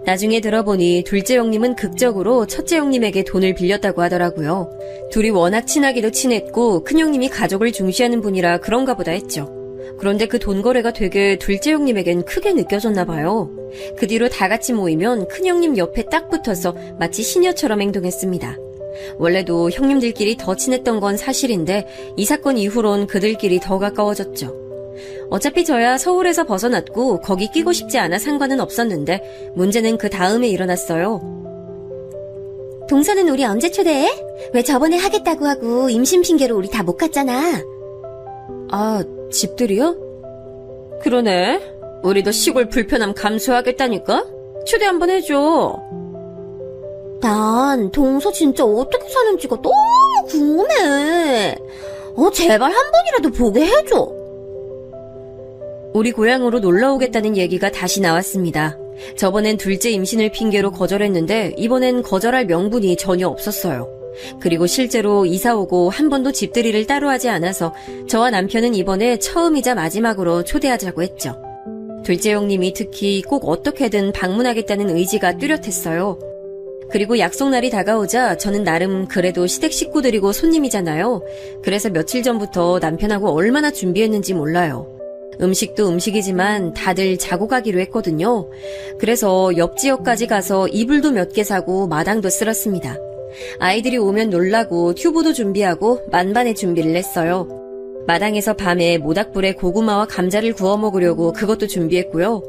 나중에 들어보니 둘째 형님은 극적으로 첫째 형님에게 돈을 빌렸다고 하더라고요. 둘이 워낙 친하기도 친했고 큰형님이 가족을 중시하는 분이라 그런가 보다 했죠. 그런데 그 돈 거래가 되게 둘째 형님에겐 크게 느껴졌나 봐요. 그 뒤로 다 같이 모이면 큰형님 옆에 딱 붙어서 마치 시녀처럼 행동했습니다. 원래도 형님들끼리 더 친했던 건 사실인데 이 사건 이후론 그들끼리 더 가까워졌죠. 어차피 저야 서울에서 벗어났고 거기 끼고 싶지 않아 상관은 없었는데 문제는 그 다음에 일어났어요. 동서는 우리 언제 초대해? 왜 저번에 하겠다고 하고 임신 핑계로 우리 다 못 갔잖아. 집들이요? 그러네. 우리도 시골 불편함 감수하겠다니까? 초대 한번 해줘. 난 동서 진짜 어떻게 사는지가 너무 궁금해. 제발 한 번이라도 보게 해줘. 우리 고향으로 놀러 오겠다는 얘기가 다시 나왔습니다. 저번엔 둘째 임신을 핑계로 거절했는데 이번엔 거절할 명분이 전혀 없었어요. 그리고 실제로 이사 오고 한 번도 집들이를 따로 하지 않아서 저와 남편은 이번에 처음이자 마지막으로 초대하자고 했죠. 둘째 형님이 특히 꼭 어떻게든 방문하겠다는 의지가 뚜렷했어요. 그리고 약속 날이 다가오자 저는 나름 그래도 시댁 식구들이고 손님이잖아요. 그래서 며칠 전부터 남편하고 얼마나 준비했는지 몰라요. 음식도 음식이지만 다들 자고 가기로 했거든요. 그래서 옆 지역까지 가서 이불도 몇 개 사고 마당도 쓸었습니다. 아이들이 오면 놀라고 튜브도 준비하고 만반의 준비를 했어요. 마당에서 밤에 모닥불에 고구마와 감자를 구워 먹으려고 그것도 준비했고요.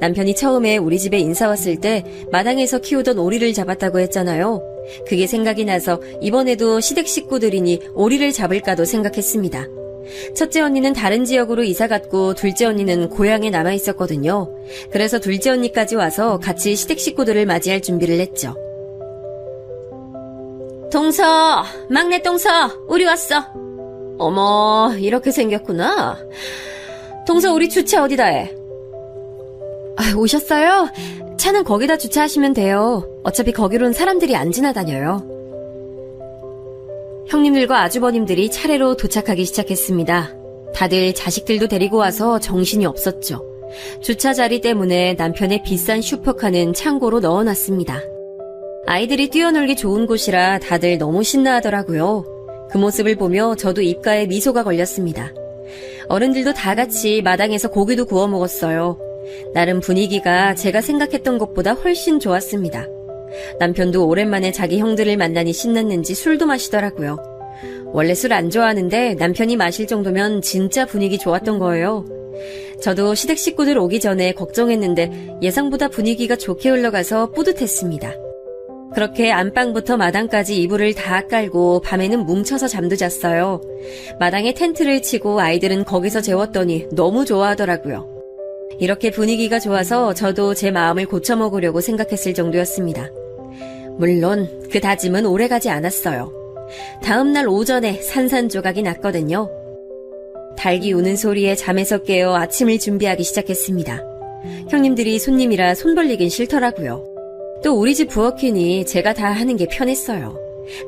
남편이 처음에 우리 집에 인사 왔을 때 마당에서 키우던 오리를 잡았다고 했잖아요. 그게 생각이 나서 이번에도 시댁 식구들이니 오리를 잡을까도 생각했습니다. 첫째 언니는 다른 지역으로 이사 갔고 둘째 언니는 고향에 남아 있었거든요. 그래서 둘째 언니까지 와서 같이 시댁 식구들을 맞이할 준비를 했죠. 동서, 막내 동서, 우리 왔어. 어머, 이렇게 생겼구나. 동서, 우리 주차 어디다 해? 오셨어요? 차는 거기다 주차하시면 돼요. 어차피 거기로는 사람들이 안 지나다녀요. 형님들과 아주버님들이 차례로 도착하기 시작했습니다. 다들 자식들도 데리고 와서 정신이 없었죠. 주차 자리 때문에 남편의 비싼 슈퍼카는 창고로 넣어놨습니다. 아이들이 뛰어놀기 좋은 곳이라 다들 너무 신나하더라고요. 그 모습을 보며 저도 입가에 미소가 걸렸습니다. 어른들도 다 같이 마당에서 고기도 구워 먹었어요. 나름 분위기가 제가 생각했던 것보다 훨씬 좋았습니다. 남편도 오랜만에 자기 형들을 만나니 신났는지 술도 마시더라고요. 원래 술 안 좋아하는데 남편이 마실 정도면 진짜 분위기 좋았던 거예요. 저도 시댁 식구들 오기 전에 걱정했는데 예상보다 분위기가 좋게 흘러가서 뿌듯했습니다. 그렇게 안방부터 마당까지 이불을 다 깔고 밤에는 뭉쳐서 잠도 잤어요. 마당에 텐트를 치고 아이들은 거기서 재웠더니 너무 좋아하더라고요. 이렇게 분위기가 좋아서 저도 제 마음을 고쳐먹으려고 생각했을 정도였습니다. 물론 그 다짐은 오래가지 않았어요. 다음날 오전에 산산조각이 났거든요. 닭이 우는 소리에 잠에서 깨어 아침을 준비하기 시작했습니다. 형님들이 손님이라 손 벌리긴 싫더라고요. 또 우리 집 부엌이니 제가 다 하는 게 편했어요.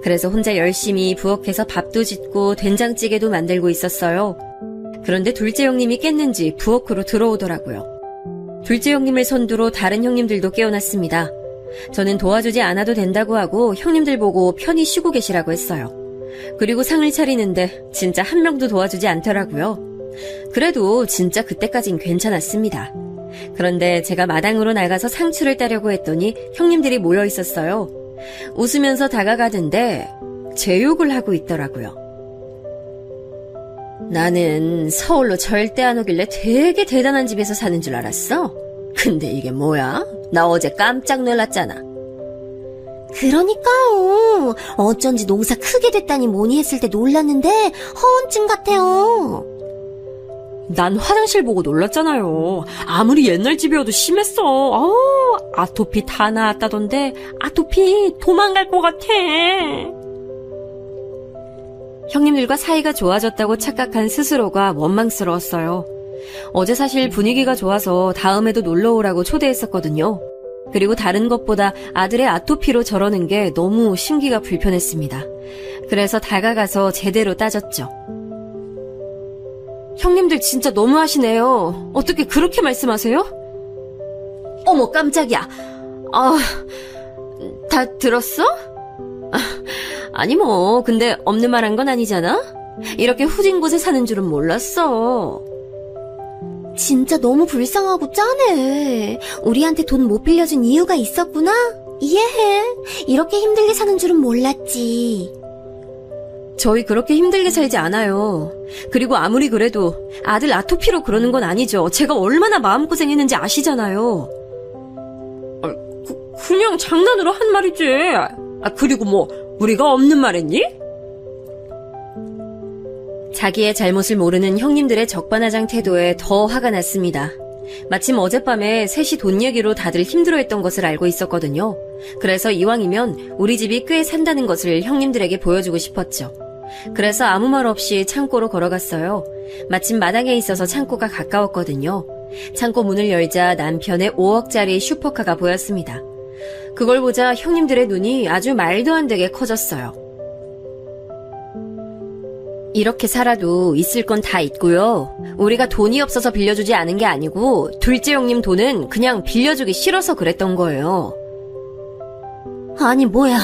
그래서 혼자 열심히 부엌에서 밥도 짓고 된장찌개도 만들고 있었어요. 그런데 둘째 형님이 깼는지 부엌으로 들어오더라고요. 둘째 형님을 선두로 다른 형님들도 깨어났습니다. 저는 도와주지 않아도 된다고 하고 형님들 보고 편히 쉬고 계시라고 했어요. 그리고 상을 차리는데 진짜 한 명도 도와주지 않더라고요. 그래도 진짜 그때까진 괜찮았습니다. 그런데 제가 마당으로 나가서 상추를 따려고 했더니 형님들이 모여 있었어요. 웃으면서 다가가던데 제 욕을 하고 있더라고요. 나는 서울로 절대 안 오길래 되게 대단한 집에서 사는 줄 알았어. 근데 이게 뭐야? 나 어제 깜짝 놀랐잖아. 그러니까요. 어쩐지 농사 크게 됐다니 뭐니 했을 때 놀랐는데 허언증 같아요. 난 화장실 보고 놀랐잖아요. 아무리 옛날 집이어도 심했어. 아토피 다 나았다던데 아토피 도망갈 것 같아. 형님들과 사이가 좋아졌다고 착각한 스스로가 원망스러웠어요. 어제 사실 분위기가 좋아서 다음에도 놀러 오라고 초대했었거든요. 그리고 다른 것보다 아들의 아토피로 저러는 게 너무 심기가 불편했습니다. 그래서 다가가서 제대로 따졌죠. 형님들 진짜 너무하시네요. 어떻게 그렇게 말씀하세요? 어머 깜짝이야. 다 들었어? 아니 뭐 근데 없는 말 한 건 아니잖아? 이렇게 후진 곳에 사는 줄은 몰랐어. 진짜 너무 불쌍하고 짠해. 우리한테 돈 못 빌려준 이유가 있었구나? 이해해. 이렇게 힘들게 사는 줄은 몰랐지. 저희 그렇게 힘들게 살지 않아요. 그리고 아무리 그래도 아들 아토피로 그러는 건 아니죠. 제가 얼마나 마음고생했는지 아시잖아요. 그냥 장난으로 한 말이지. 그리고 뭐 우리가 없는 말 했니? 자기의 잘못을 모르는 형님들의 적반하장 태도에 더 화가 났습니다. 마침 어젯밤에 셋이 돈 얘기로 다들 힘들어했던 것을 알고 있었거든요. 그래서 이왕이면 우리 집이 꽤 산다는 것을 형님들에게 보여주고 싶었죠. 그래서 아무 말 없이 창고로 걸어갔어요. 마침 마당에 있어서 창고가 가까웠거든요. 창고 문을 열자 남편의 5억짜리 슈퍼카가 보였습니다. 그걸 보자 형님들의 눈이 아주 말도 안 되게 커졌어요. 이렇게 살아도 있을 건 다 있고요. 우리가 돈이 없어서 빌려주지 않은 게 아니고 둘째 형님 돈은 그냥 빌려주기 싫어서 그랬던 거예요. 아니 뭐야,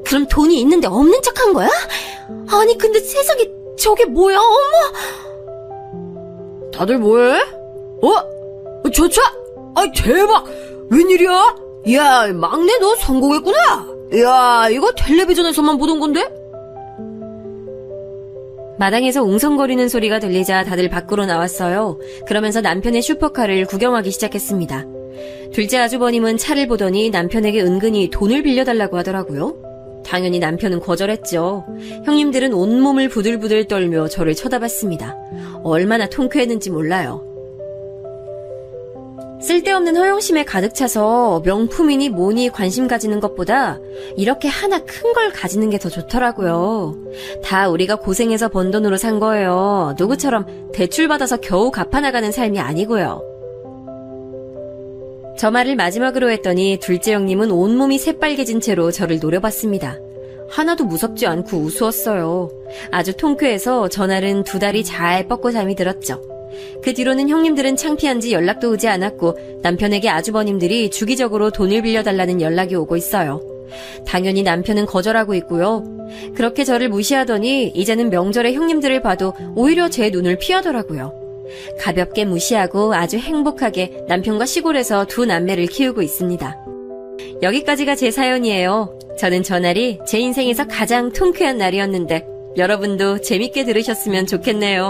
그럼 돈이 있는데 없는 척한 거야? 아니 근데 세상에 저게 뭐야, 어머! 다들 뭐해? 조차? 대박! 웬일이야? 야, 막내 너 성공했구나! 야, 이거 텔레비전에서만 보던 건데? 마당에서 웅성거리는 소리가 들리자 다들 밖으로 나왔어요. 그러면서 남편의 슈퍼카를 구경하기 시작했습니다. 둘째 아주버님은 차를 보더니 남편에게 은근히 돈을 빌려달라고 하더라고요. 당연히 남편은 거절했죠. 형님들은 온몸을 부들부들 떨며 저를 쳐다봤습니다. 얼마나 통쾌했는지 몰라요. 쓸데없는 허영심에 가득 차서 명품이니 뭐니 관심 가지는 것보다 이렇게 하나 큰 걸 가지는 게 더 좋더라고요. 다 우리가 고생해서 번 돈으로 산 거예요. 누구처럼 대출받아서 겨우 갚아나가는 삶이 아니고요. 저 말을 마지막으로 했더니 둘째 형님은 온몸이 새빨개진 채로 저를 노려봤습니다. 하나도 무섭지 않고 우스웠어요. 아주 통쾌해서 전날은 두 다리 잘 뻗고 잠이 들었죠. 그 뒤로는 형님들은 창피한지 연락도 오지 않았고 남편에게 아주버님들이 주기적으로 돈을 빌려달라는 연락이 오고 있어요. 당연히 남편은 거절하고 있고요. 그렇게 저를 무시하더니 이제는 명절에 형님들을 봐도 오히려 제 눈을 피하더라고요. 가볍게 무시하고 아주 행복하게 남편과 시골에서 두 남매를 키우고 있습니다. 여기까지가 제 사연이에요. 저는 저날이 제 인생에서 가장 통쾌한 날이었는데 여러분도 재밌게 들으셨으면 좋겠네요.